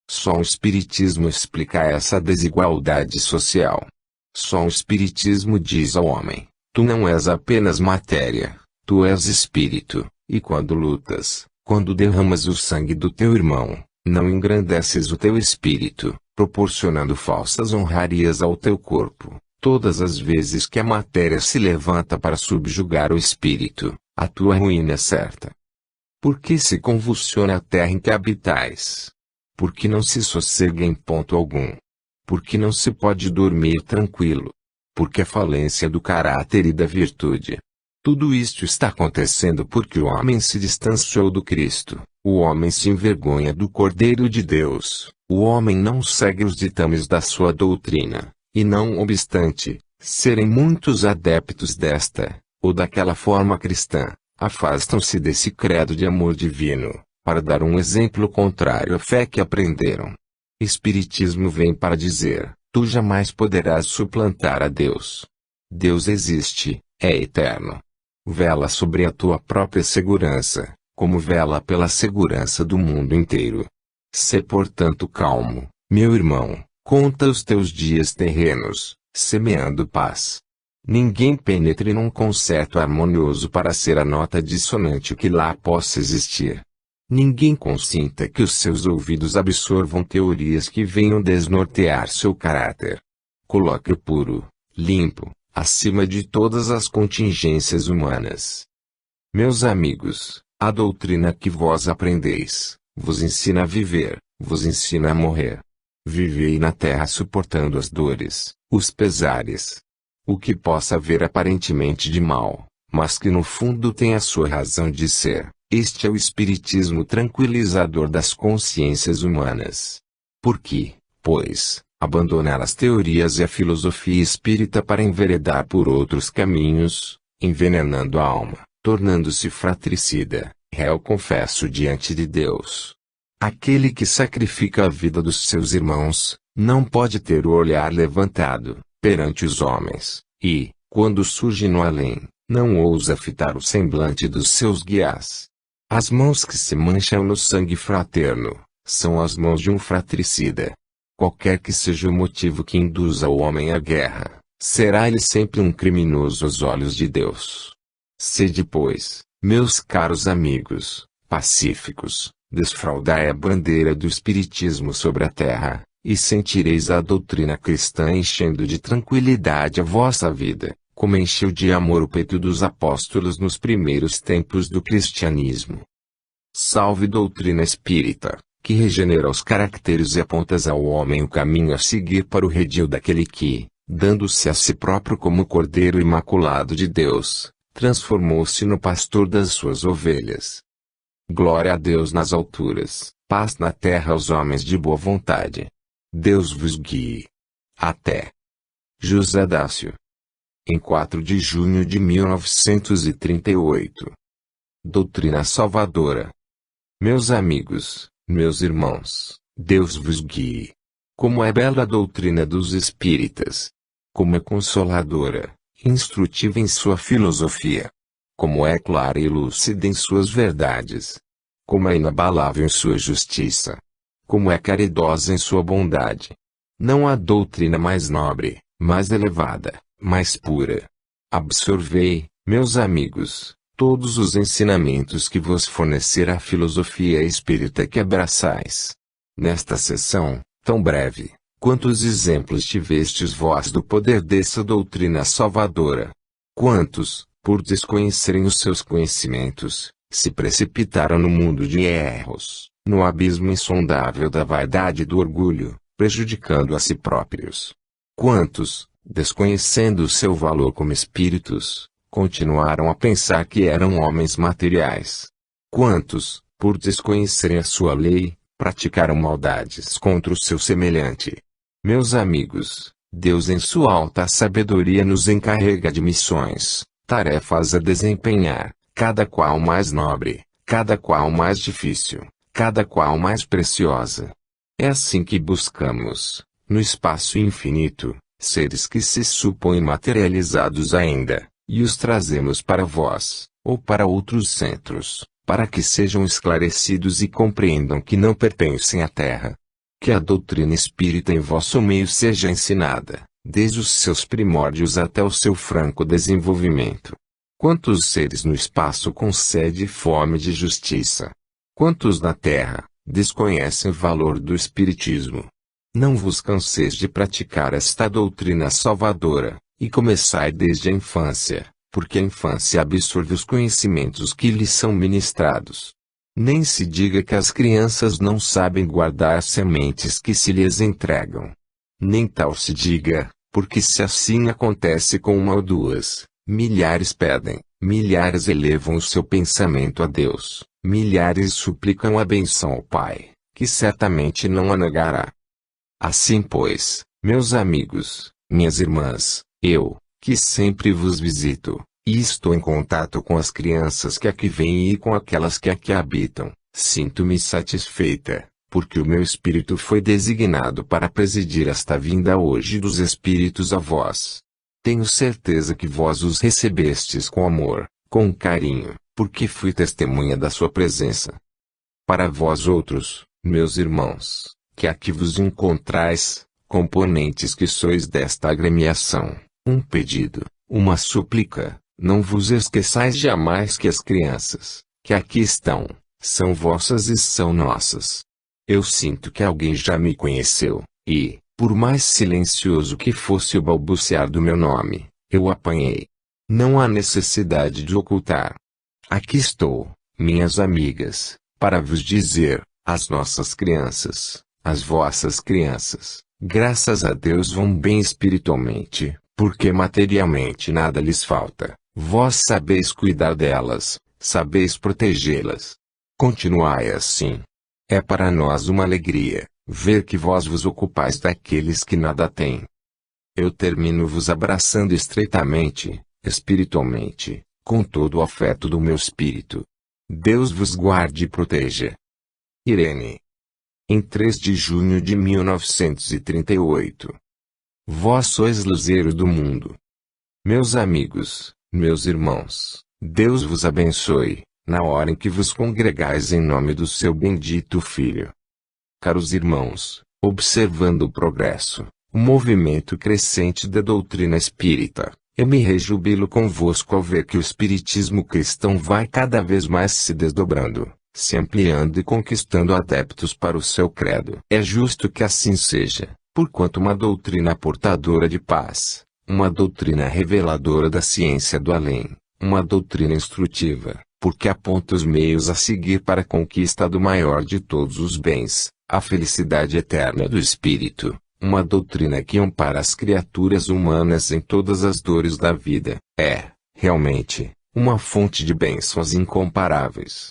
Só o Espiritismo explica essa desigualdade social. Só o Espiritismo diz ao homem: tu não és apenas matéria, tu és espírito, e quando lutas, quando derramas o sangue do teu irmão, não engrandeces o teu espírito, proporcionando falsas honrarias ao teu corpo. Todas as vezes que a matéria se levanta para subjugar o espírito, a tua ruína é certa. Por que se convulsiona a terra em que habitais? Porque não se sossega em ponto algum. Porque não se pode dormir tranquilo. Porque a falência do caráter e da virtude. Tudo isto está acontecendo porque o homem se distanciou do Cristo, o homem se envergonha do Cordeiro de Deus, o homem não segue os ditames da sua doutrina, e não obstante, serem muitos adeptos desta, ou daquela forma cristã, afastam-se desse credo de amor divino, para dar um exemplo contrário à fé que aprenderam. Espiritismo vem para dizer, tu jamais poderás suplantar a Deus. Deus existe, é eterno. Vela sobre a tua própria segurança, como vela pela segurança do mundo inteiro. Sê portanto calmo, meu irmão, conta os teus dias terrenos, semeando paz. Ninguém penetre num concerto harmonioso para ser a nota dissonante que lá possa existir. Ninguém consinta que os seus ouvidos absorvam teorias que venham desnortear seu caráter. Coloque-o puro, limpo, acima de todas as contingências humanas. Meus amigos, a doutrina que vós aprendeis, vos ensina a viver, vos ensina a morrer. Vivei na terra suportando as dores, os pesares. O que possa haver aparentemente de mal, mas que no fundo tem a sua razão de ser, este é o espiritismo tranquilizador das consciências humanas. Por que, pois, abandonar as teorias e a filosofia espírita para enveredar por outros caminhos, envenenando a alma, tornando-se fratricida, réu confesso diante de Deus. Aquele que sacrifica a vida dos seus irmãos, não pode ter o olhar levantado, perante os homens, e, quando surge no além, não ousa fitar o semblante dos seus guias. As mãos que se mancham no sangue fraterno, são as mãos de um fratricida. Qualquer que seja o motivo que induza o homem à guerra, será ele sempre um criminoso aos olhos de Deus. Sede, pois, meus caros amigos, pacíficos, desfraudai a bandeira do espiritismo sobre a terra, e sentireis a doutrina cristã enchendo de tranquilidade a vossa vida, como encheu de amor o peito dos apóstolos nos primeiros tempos do cristianismo. Salve doutrina espírita, que regenera os caracteres e apontas ao homem o caminho a seguir para o redil daquele que, dando-se a si próprio como Cordeiro Imaculado de Deus, transformou-se no pastor das suas ovelhas. Glória a Deus nas alturas, paz na terra aos homens de boa vontade. Deus vos guie. Até. José Dácio. Em 4 de junho de 1938. Doutrina Salvadora. Meus amigos, meus irmãos, Deus vos guie. Como é bela a doutrina dos espíritas. Como é consoladora, instrutiva em sua filosofia. Como é clara e lúcida em suas verdades. Como é inabalável em sua justiça. Como é caridosa em sua bondade. Não há doutrina mais nobre, mais elevada, mais pura. Absorvei, meus amigos, todos os ensinamentos que vos fornecer a filosofia espírita que abraçais. Nesta sessão, tão breve, quantos exemplos tivestes vós do poder dessa doutrina salvadora? Quantos, por desconhecerem os seus conhecimentos, se precipitaram no mundo de erros, no abismo insondável da vaidade e do orgulho, prejudicando a si próprios? Quantos, desconhecendo o seu valor como espíritos, continuaram a pensar que eram homens materiais? Quantos, por desconhecerem a sua lei, praticaram maldades contra o seu semelhante? Meus amigos, Deus em sua alta sabedoria nos encarrega de missões, tarefas a desempenhar, cada qual mais nobre, cada qual mais difícil, cada qual mais preciosa. É assim que buscamos, no espaço infinito, seres que se supõem materializados ainda, e os trazemos para vós, ou para outros centros, para que sejam esclarecidos e compreendam que não pertencem à terra. Que a doutrina espírita em vosso meio seja ensinada, desde os seus primórdios até o seu franco desenvolvimento. Quantos seres no espaço com sede e fome de justiça? Quantos na terra desconhecem o valor do espiritismo? Não vos canseis de praticar esta doutrina salvadora, e começai desde a infância, porque a infância absorve os conhecimentos que lhes são ministrados. Nem se diga que as crianças não sabem guardar as sementes que se lhes entregam. Nem tal se diga, porque se assim acontece com uma ou duas, milhares pedem, milhares elevam o seu pensamento a Deus, milhares suplicam a benção ao Pai, que certamente não a negará. Assim pois, meus amigos, minhas irmãs, eu, que sempre vos visito, e estou em contato com as crianças que aqui vêm e com aquelas que aqui habitam, sinto-me satisfeita, porque o meu espírito foi designado para presidir esta vinda hoje dos espíritos a vós. Tenho certeza que vós os recebestes com amor, com carinho, porque fui testemunha da sua presença. Para vós outros, meus irmãos, que aqui vos encontrais, componentes que sois desta agremiação, um pedido, uma súplica. Não vos esqueçais jamais que as crianças, que aqui estão, são vossas e são nossas. Eu sinto que alguém já me conheceu, e, por mais silencioso que fosse o balbuciar do meu nome, eu o apanhei. Não há necessidade de ocultar. Aqui estou, minhas amigas, para vos dizer, as nossas crianças, as vossas crianças, graças a Deus vão bem espiritualmente, porque materialmente nada lhes falta. Vós sabeis cuidar delas, sabeis protegê-las. Continuai assim. É para nós uma alegria, ver que vós vos ocupais daqueles que nada têm. Eu termino vos abraçando estreitamente, espiritualmente, com todo o afeto do meu espírito. Deus vos guarde e proteja. Irene. Em 3 de junho de 1938. Vós sois luzeiro do mundo. Meus amigos, meus irmãos, Deus vos abençoe, na hora em que vos congregais em nome do seu bendito Filho. Caros irmãos, observando o progresso, o movimento crescente da doutrina espírita, eu me rejubilo convosco ao ver que o espiritismo cristão vai cada vez mais se desdobrando, se ampliando e conquistando adeptos para o seu credo. É justo que assim seja, porquanto uma doutrina portadora de paz, uma doutrina reveladora da ciência do além, uma doutrina instrutiva, porque aponta os meios a seguir para a conquista do maior de todos os bens, a felicidade eterna do espírito, uma doutrina que ampara as criaturas humanas em todas as dores da vida, é, realmente, uma fonte de bênçãos incomparáveis.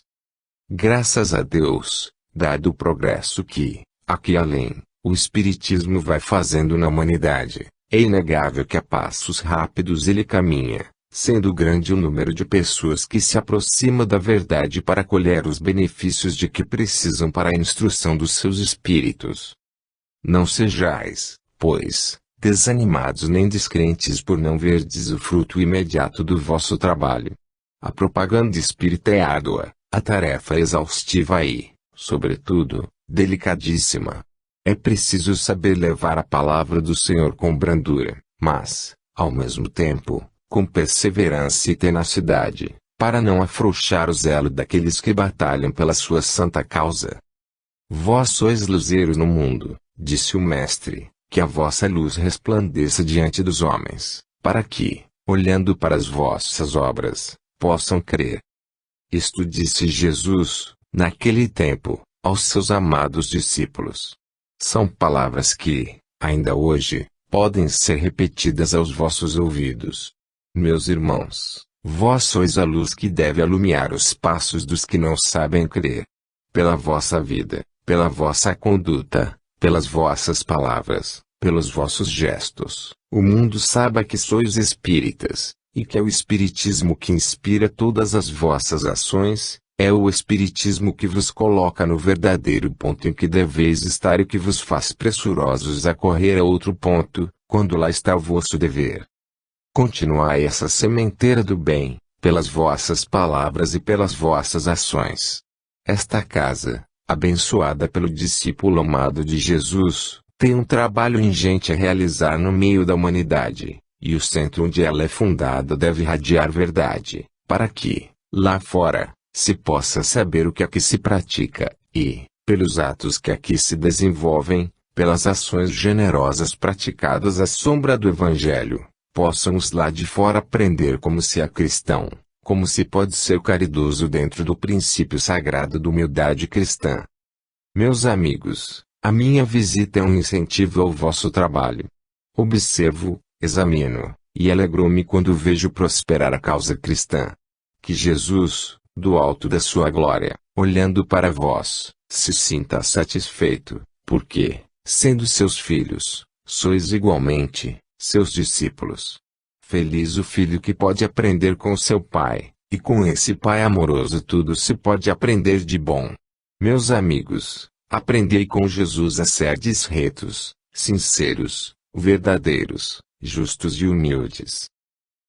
Graças a Deus, dado o progresso que, aqui além, o espiritismo vai fazendo na humanidade, é inegável que a passos rápidos ele caminha, sendo grande o número de pessoas que se aproxima da verdade para colher os benefícios de que precisam para a instrução dos seus espíritos. Não sejais, pois, desanimados nem descrentes por não verdes o fruto imediato do vosso trabalho. A propaganda espírita é árdua, a tarefa é exaustiva e, sobretudo, delicadíssima. É preciso saber levar a palavra do Senhor com brandura, mas, ao mesmo tempo, com perseverança e tenacidade, para não afrouxar o zelo daqueles que batalham pela sua santa causa. Vós sois luzeiros no mundo, disse o Mestre, que a vossa luz resplandeça diante dos homens, para que, olhando para as vossas obras, possam crer. Isto disse Jesus, naquele tempo, aos seus amados discípulos. São palavras que, ainda hoje, podem ser repetidas aos vossos ouvidos. Meus irmãos, vós sois a luz que deve alumiar os passos dos que não sabem crer. Pela vossa vida, pela vossa conduta, pelas vossas palavras, pelos vossos gestos, o mundo saiba que sois espíritas, e que é o espiritismo que inspira todas as vossas ações, é o espiritismo que vos coloca no verdadeiro ponto em que deveis estar e que vos faz pressurosos a correr a outro ponto, quando lá está o vosso dever. Continuai essa sementeira do bem, pelas vossas palavras e pelas vossas ações. Esta casa, abençoada pelo discípulo amado de Jesus, tem um trabalho ingente a realizar no meio da humanidade, e o centro onde ela é fundada deve irradiar verdade, para que, lá fora, se possa saber o que aqui se pratica, e, pelos atos que aqui se desenvolvem, pelas ações generosas praticadas à sombra do Evangelho, possam os lá de fora aprender como se é cristão, como se pode ser caridoso dentro do princípio sagrado da humildade cristã. Meus amigos, a minha visita é um incentivo ao vosso trabalho. Observo, examino, e alegro-me quando vejo prosperar a causa cristã. Que Jesus, do alto da sua glória, olhando para vós, se sinta satisfeito, porque, sendo seus filhos, sois igualmente seus discípulos. Feliz o filho que pode aprender com seu pai, e com esse pai amoroso tudo se pode aprender de bom. Meus amigos, aprendei com Jesus a serdes retos, sinceros, verdadeiros, justos e humildes.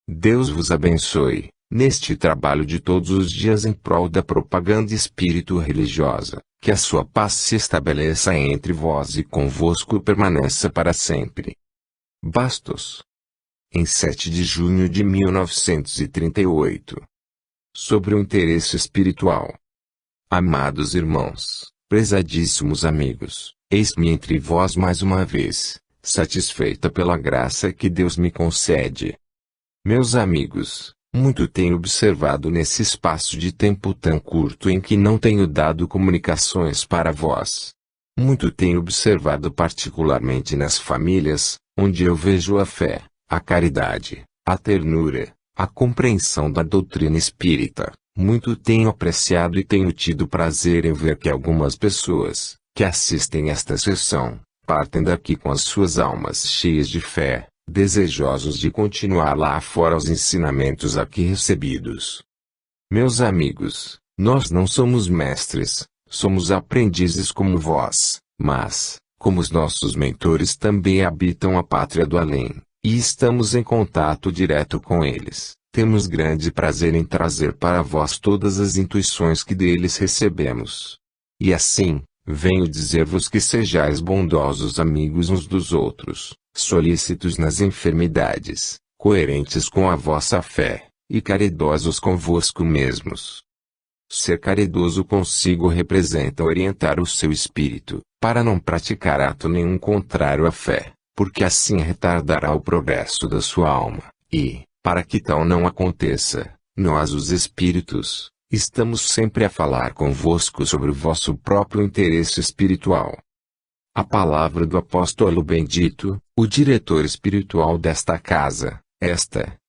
Deus vos abençoe, neste trabalho de todos os dias em prol da propaganda espírito-religiosa, que a sua paz se estabeleça entre vós e convosco permaneça para sempre. Bastos. Em 7 de junho de 1938. Sobre o interesse espiritual. Amados irmãos, prezadíssimos amigos, eis-me entre vós mais uma vez, satisfeita pela graça que Deus me concede. Meus amigos, muito tenho observado nesse espaço de tempo tão curto em que não tenho dado comunicações para vós. Muito tenho observado particularmente nas famílias, onde eu vejo a fé, a caridade, a ternura, a compreensão da doutrina espírita. Muito tenho apreciado e tenho tido prazer em ver que algumas pessoas, que assistem esta sessão, partem daqui com as suas almas cheias de fé, desejosos de continuar lá fora os ensinamentos aqui recebidos. Meus amigos, nós não somos mestres, somos aprendizes como vós, mas, como os nossos mentores também habitam a pátria do além, e estamos em contato direto com eles, temos grande prazer em trazer para vós todas as intuições que deles recebemos. E assim, venho dizer-vos que sejais bondosos amigos uns dos outros, solícitos nas enfermidades, coerentes com a vossa fé, e caridosos convosco mesmos. Ser caridoso consigo representa orientar o seu espírito, para não praticar ato nenhum contrário à fé, porque assim retardará o progresso da sua alma, e, para que tal não aconteça, nós os espíritos, estamos sempre a falar convosco sobre o vosso próprio interesse espiritual. A palavra do apóstolo bendito, o diretor espiritual desta casa,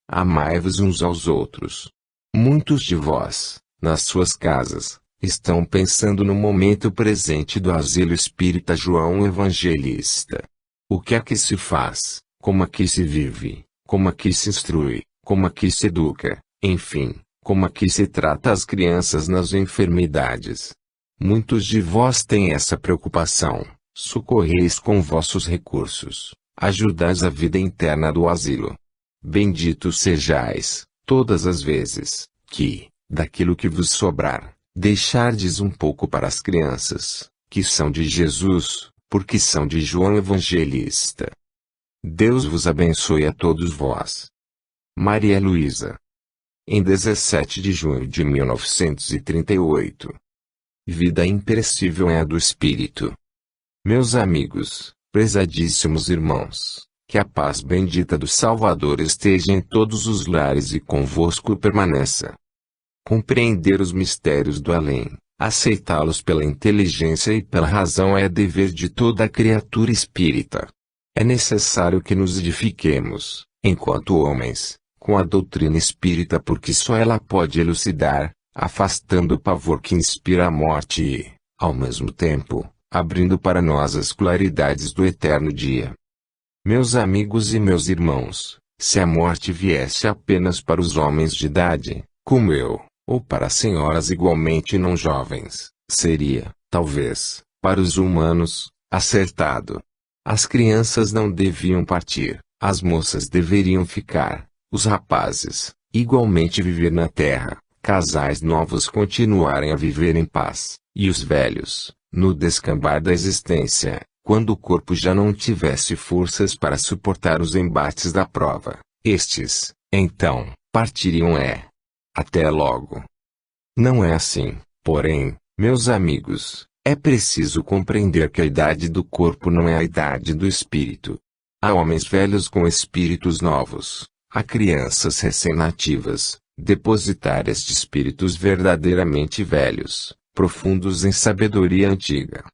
amai-vos uns aos outros. Muitos de vós, nas suas casas, estão pensando no momento presente do asilo espírita João Evangelista. O que aqui se faz, como aqui se vive, como aqui se instrui, como aqui se educa, enfim, como aqui se trata as crianças nas enfermidades. Muitos de vós têm essa preocupação, socorreis com vossos recursos, ajudais a vida interna do asilo. Benditos sejais, todas as vezes, que, daquilo que vos sobrar, deixardes um pouco para as crianças, que são de Jesus, porque são de João Evangelista. Deus vos abençoe a todos vós. Maria Luísa. Em 17 de junho de 1938. Vida imperecível é a do Espírito. Meus amigos, prezadíssimos irmãos, que a paz bendita do Salvador esteja em todos os lares e convosco permaneça. Compreender os mistérios do além, aceitá-los pela inteligência e pela razão é dever de toda criatura espírita. É necessário que nos edifiquemos, enquanto homens, com a doutrina espírita porque só ela pode elucidar, afastando o pavor que inspira a morte e, ao mesmo tempo, abrindo para nós as claridades do eterno dia. Meus amigos e meus irmãos, se a morte viesse apenas para os homens de idade, como eu, ou para senhoras igualmente não jovens, seria, talvez, para os humanos, acertado. As crianças não deviam partir, as moças deveriam ficar, os rapazes, igualmente viver na terra, casais novos continuarem a viver em paz, e os velhos, no descambar da existência, quando o corpo já não tivesse forças para suportar os embates da prova, estes, então, partiriam até logo. Não é assim, porém, meus amigos, é preciso compreender que a idade do corpo não é a idade do espírito. Há homens velhos com espíritos novos, há crianças recém-nativas, depositárias de espíritos verdadeiramente velhos, profundos em sabedoria antiga.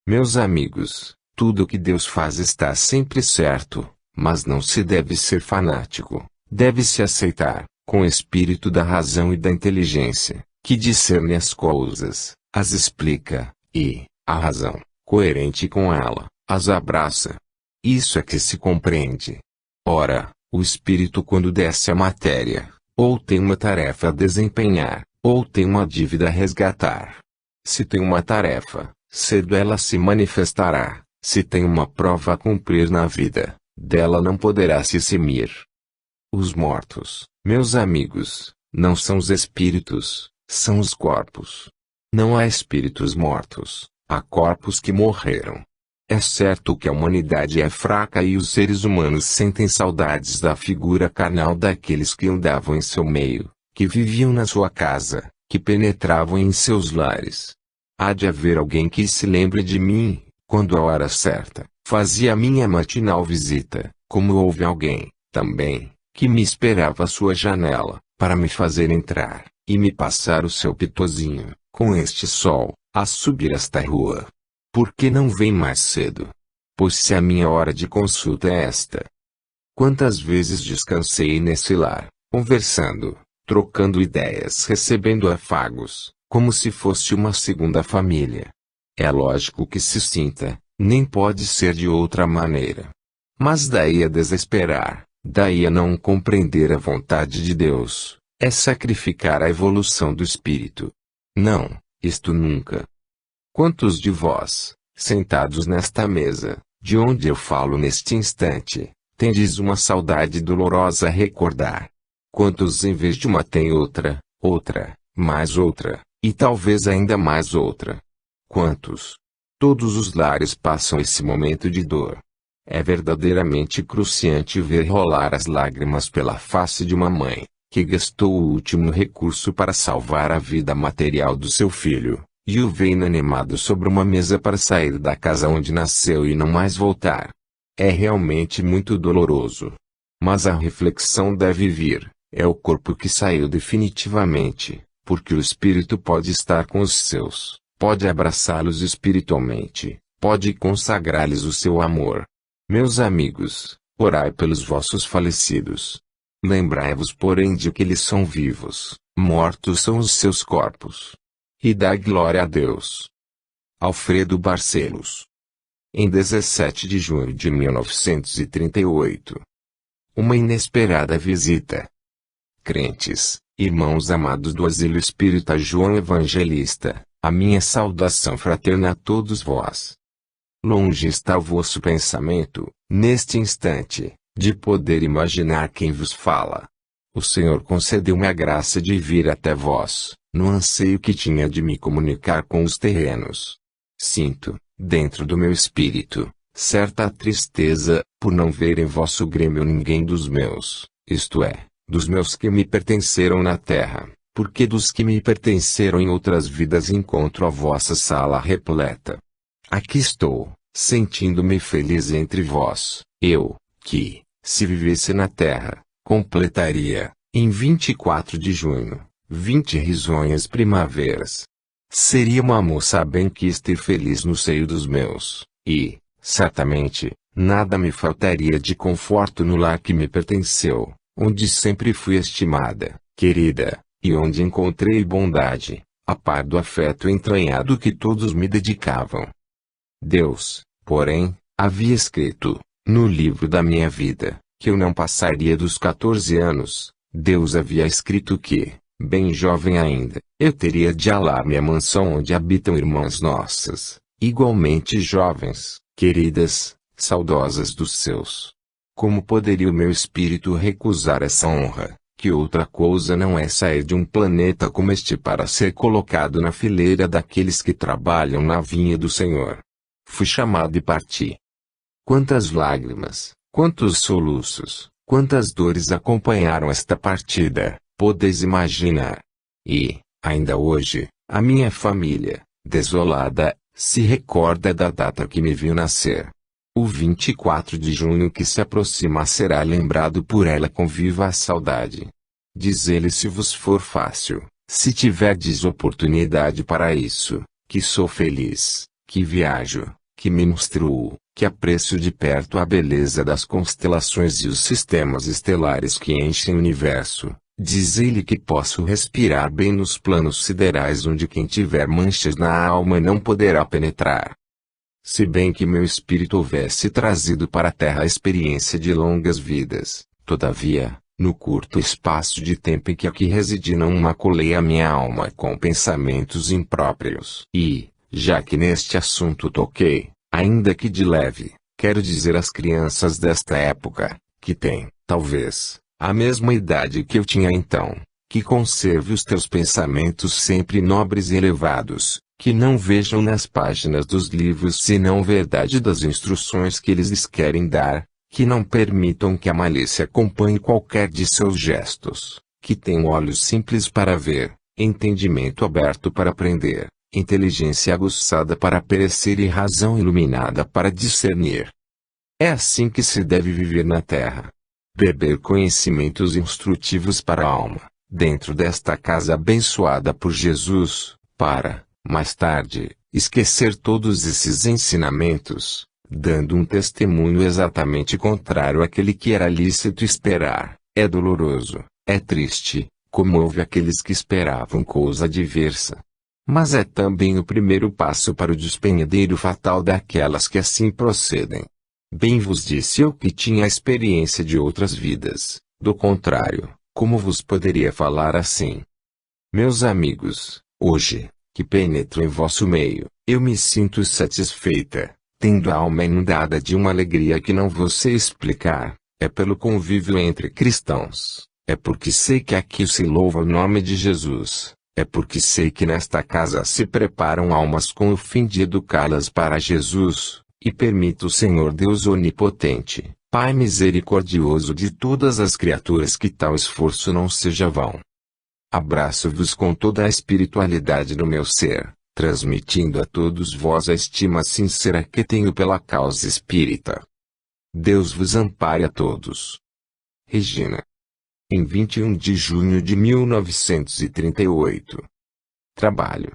Meus amigos, tudo o que Deus faz está sempre certo, mas não se deve ser fanático, deve-se aceitar, com o espírito da razão e da inteligência, que discerne as coisas, as explica, e, a razão, coerente com ela, as abraça. Isso é que se compreende. Ora, o espírito quando desce à matéria, ou tem uma tarefa a desempenhar, ou tem uma dívida a resgatar. Se tem uma tarefa, cedo ela se manifestará. Se tem uma prova a cumprir na vida, dela não poderá se eximir. Os mortos, meus amigos, não são os espíritos, são os corpos. Não há espíritos mortos, há corpos que morreram. É certo que a humanidade é fraca e os seres humanos sentem saudades da figura carnal daqueles que andavam em seu meio, que viviam na sua casa, que penetravam em seus lares. Há de haver alguém que se lembre de mim, quando a hora certa, fazia minha matinal visita, como houve alguém, também, que me esperava à sua janela, para me fazer entrar, e me passar o seu pitozinho, com este sol, a subir esta rua. Por que não vem mais cedo? Pois se a minha hora de consulta é esta. Quantas vezes descansei nesse lar, conversando, trocando ideias, recebendo afagos, como se fosse uma segunda família. É lógico que se sinta, nem pode ser de outra maneira. Mas daí a desesperar, daí a não compreender a vontade de Deus, é sacrificar a evolução do espírito. Não, isto nunca. Quantos de vós, sentados nesta mesa, de onde eu falo neste instante, tendes uma saudade dolorosa a recordar? Quantos em vez de uma têm outra, mais outra, e talvez ainda mais outra? Quantos? Todos os lares passam esse momento de dor. É verdadeiramente cruciante ver rolar as lágrimas pela face de uma mãe, que gastou o último recurso para salvar a vida material do seu filho, e o vê inanimado sobre uma mesa para sair da casa onde nasceu e não mais voltar. É realmente muito doloroso. Mas a reflexão deve vir, é o corpo que saiu definitivamente, porque o espírito pode estar com os seus, pode abraçá-los espiritualmente, pode consagrar-lhes o seu amor. Meus amigos, orai pelos vossos falecidos. Lembrai-vos, porém, de que eles são vivos, mortos são os seus corpos. E dá glória a Deus. Alfredo Barcelos. Em 17 de junho de 1938. Uma inesperada visita. Crentes, irmãos amados do Asilo Espírita João Evangelista, a minha saudação fraterna a todos vós. Longe está o vosso pensamento, neste instante, de poder imaginar quem vos fala. O Senhor concedeu-me a graça de vir até vós, no anseio que tinha de me comunicar com os terrenos. Sinto, dentro do meu espírito, certa tristeza, por não ver em vosso grêmio ninguém dos meus, isto é, dos meus que me pertenceram na terra, porque dos que me pertenceram em outras vidas encontro a vossa sala repleta. Aqui estou, sentindo-me feliz entre vós, eu, que, se vivesse na terra, completaria, em 24 de junho, 20 risonhas primaveras. Seria uma moça benquista e feliz no seio dos meus, e, certamente, nada me faltaria de conforto no lar que me pertenceu, onde sempre fui estimada, querida, e onde encontrei bondade, a par do afeto entranhado que todos me dedicavam. Deus, porém, havia escrito, no livro da minha vida, que eu não passaria dos 14 anos, Deus havia escrito que, bem jovem ainda, eu teria de alar-me à mansão onde habitam irmãs nossas, igualmente jovens, queridas, saudosas dos seus. Como poderia o meu espírito recusar essa honra, que outra coisa não é sair de um planeta como este para ser colocado na fileira daqueles que trabalham na vinha do Senhor? Fui chamado e parti. Quantas lágrimas, quantos soluços, quantas dores acompanharam esta partida, podeis imaginar. E, ainda hoje, a minha família, desolada, se recorda da data que me viu nascer. O 24 de junho que se aproxima será lembrado por ela com viva saudade. Diz ele: se vos for fácil, se tiverdes oportunidade para isso, que sou feliz, que viajo, que me instruo, que aprecio de perto a beleza das constelações e os sistemas estelares que enchem o universo. Diz ele que posso respirar bem nos planos siderais onde quem tiver manchas na alma não poderá penetrar. Se bem que meu espírito houvesse trazido para a Terra a experiência de longas vidas, todavia, no curto espaço de tempo em que aqui residi não maculei a minha alma com pensamentos impróprios. E, já que neste assunto toquei, ainda que de leve, quero dizer às crianças desta época, que têm, talvez, a mesma idade que eu tinha então, que conserve os teus pensamentos sempre nobres e elevados, que não vejam nas páginas dos livros senão verdade das instruções que eles lhes querem dar, que não permitam que a malícia acompanhe qualquer de seus gestos, que tenham olhos simples para ver, entendimento aberto para aprender, inteligência aguçada para perecer e razão iluminada para discernir. É assim que se deve viver na terra. Beber conhecimentos instrutivos para a alma, dentro desta casa abençoada por Jesus, para, mais tarde, esquecer todos esses ensinamentos, dando um testemunho exatamente contrário àquele que era lícito esperar. É doloroso, é triste, comove aqueles que esperavam coisa diversa. Mas é também o primeiro passo para o despenhadeiro fatal daquelas que assim procedem. Bem vos disse eu que tinha a experiência de outras vidas, do contrário, como vos poderia falar assim? Meus amigos, hoje, que penetro em vosso meio, eu me sinto satisfeita, tendo a alma inundada de uma alegria que não vos sei explicar. É pelo convívio entre cristãos, é porque sei que aqui se louva o nome de Jesus, é porque sei que nesta casa se preparam almas com o fim de educá-las para Jesus, e permita o Senhor Deus Onipotente, Pai misericordioso de todas as criaturas, que tal esforço não seja vão. Abraço-vos com toda a espiritualidade do meu ser, transmitindo a todos vós a estima sincera que tenho pela causa espírita. Deus vos ampare a todos. Regina. Em 21 de junho de 1938. Trabalho.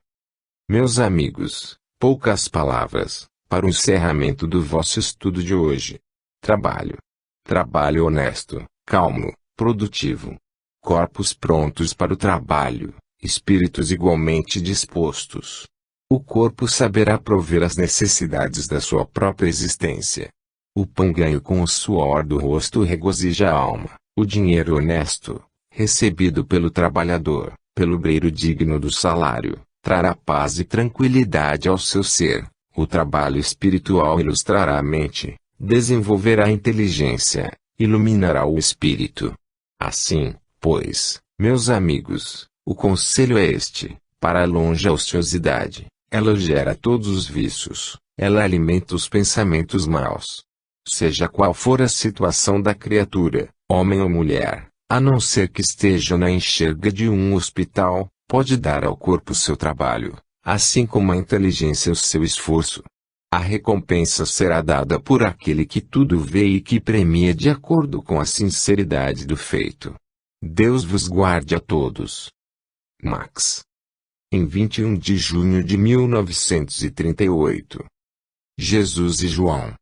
Meus amigos, poucas palavras, para o encerramento do vosso estudo de hoje. Trabalho. Trabalho honesto, calmo, produtivo. Corpos prontos para o trabalho, espíritos igualmente dispostos. O corpo saberá prover as necessidades da sua própria existência. O pão ganho com o suor do rosto regozija a alma. O dinheiro honesto, recebido pelo trabalhador, pelo obreiro digno do salário, trará paz e tranquilidade ao seu ser. O trabalho espiritual ilustrará a mente, desenvolverá a inteligência, iluminará o espírito. Assim, pois, meus amigos, o conselho é este: para longe a ociosidade, ela gera todos os vícios, ela alimenta os pensamentos maus. Seja qual for a situação da criatura, homem ou mulher, a não ser que esteja na enxerga de um hospital, pode dar ao corpo seu trabalho, assim como a inteligência o seu esforço. A recompensa será dada por aquele que tudo vê e que premia de acordo com a sinceridade do feito. Deus vos guarde a todos. Max. Em 21 de junho de 1938. Jesus e João.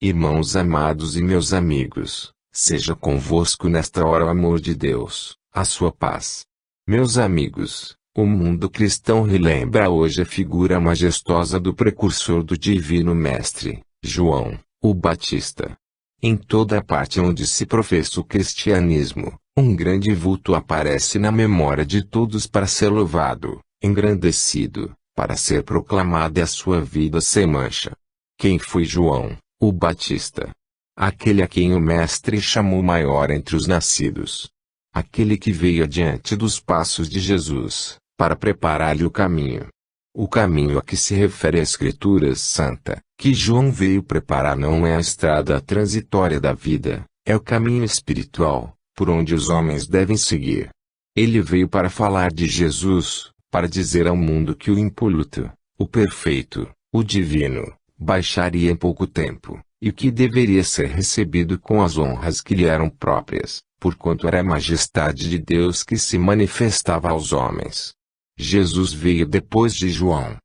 Irmãos amados e meus amigos, seja convosco nesta hora o amor de Deus, a sua paz. Meus amigos, o mundo cristão relembra hoje a figura majestosa do precursor do Divino Mestre, João, o Batista. Em toda parte onde se professa o cristianismo, um grande vulto aparece na memória de todos para ser louvado, engrandecido, para ser proclamada a sua vida sem mancha. Quem foi João, o Batista? Aquele a quem o Mestre chamou maior entre os nascidos. Aquele que veio adiante dos passos de Jesus, para preparar-lhe o caminho. O caminho a que se refere a Escritura Santa, que João veio preparar, não é a estrada transitória da vida, é o caminho espiritual, por onde os homens devem seguir. Ele veio para falar de Jesus, para dizer ao mundo que o impoluto, o perfeito, o divino, baixaria em pouco tempo, e que deveria ser recebido com as honras que lhe eram próprias, porquanto era a majestade de Deus que se manifestava aos homens. Jesus veio depois de João.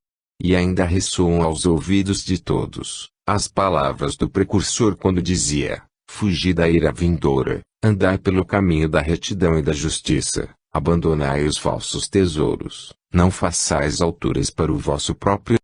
E ainda ressoam aos ouvidos de todos as palavras do precursor quando dizia: fugi da ira vindoura, andai pelo caminho da retidão e da justiça, abandonai os falsos tesouros, não façais alturas para o vosso próprio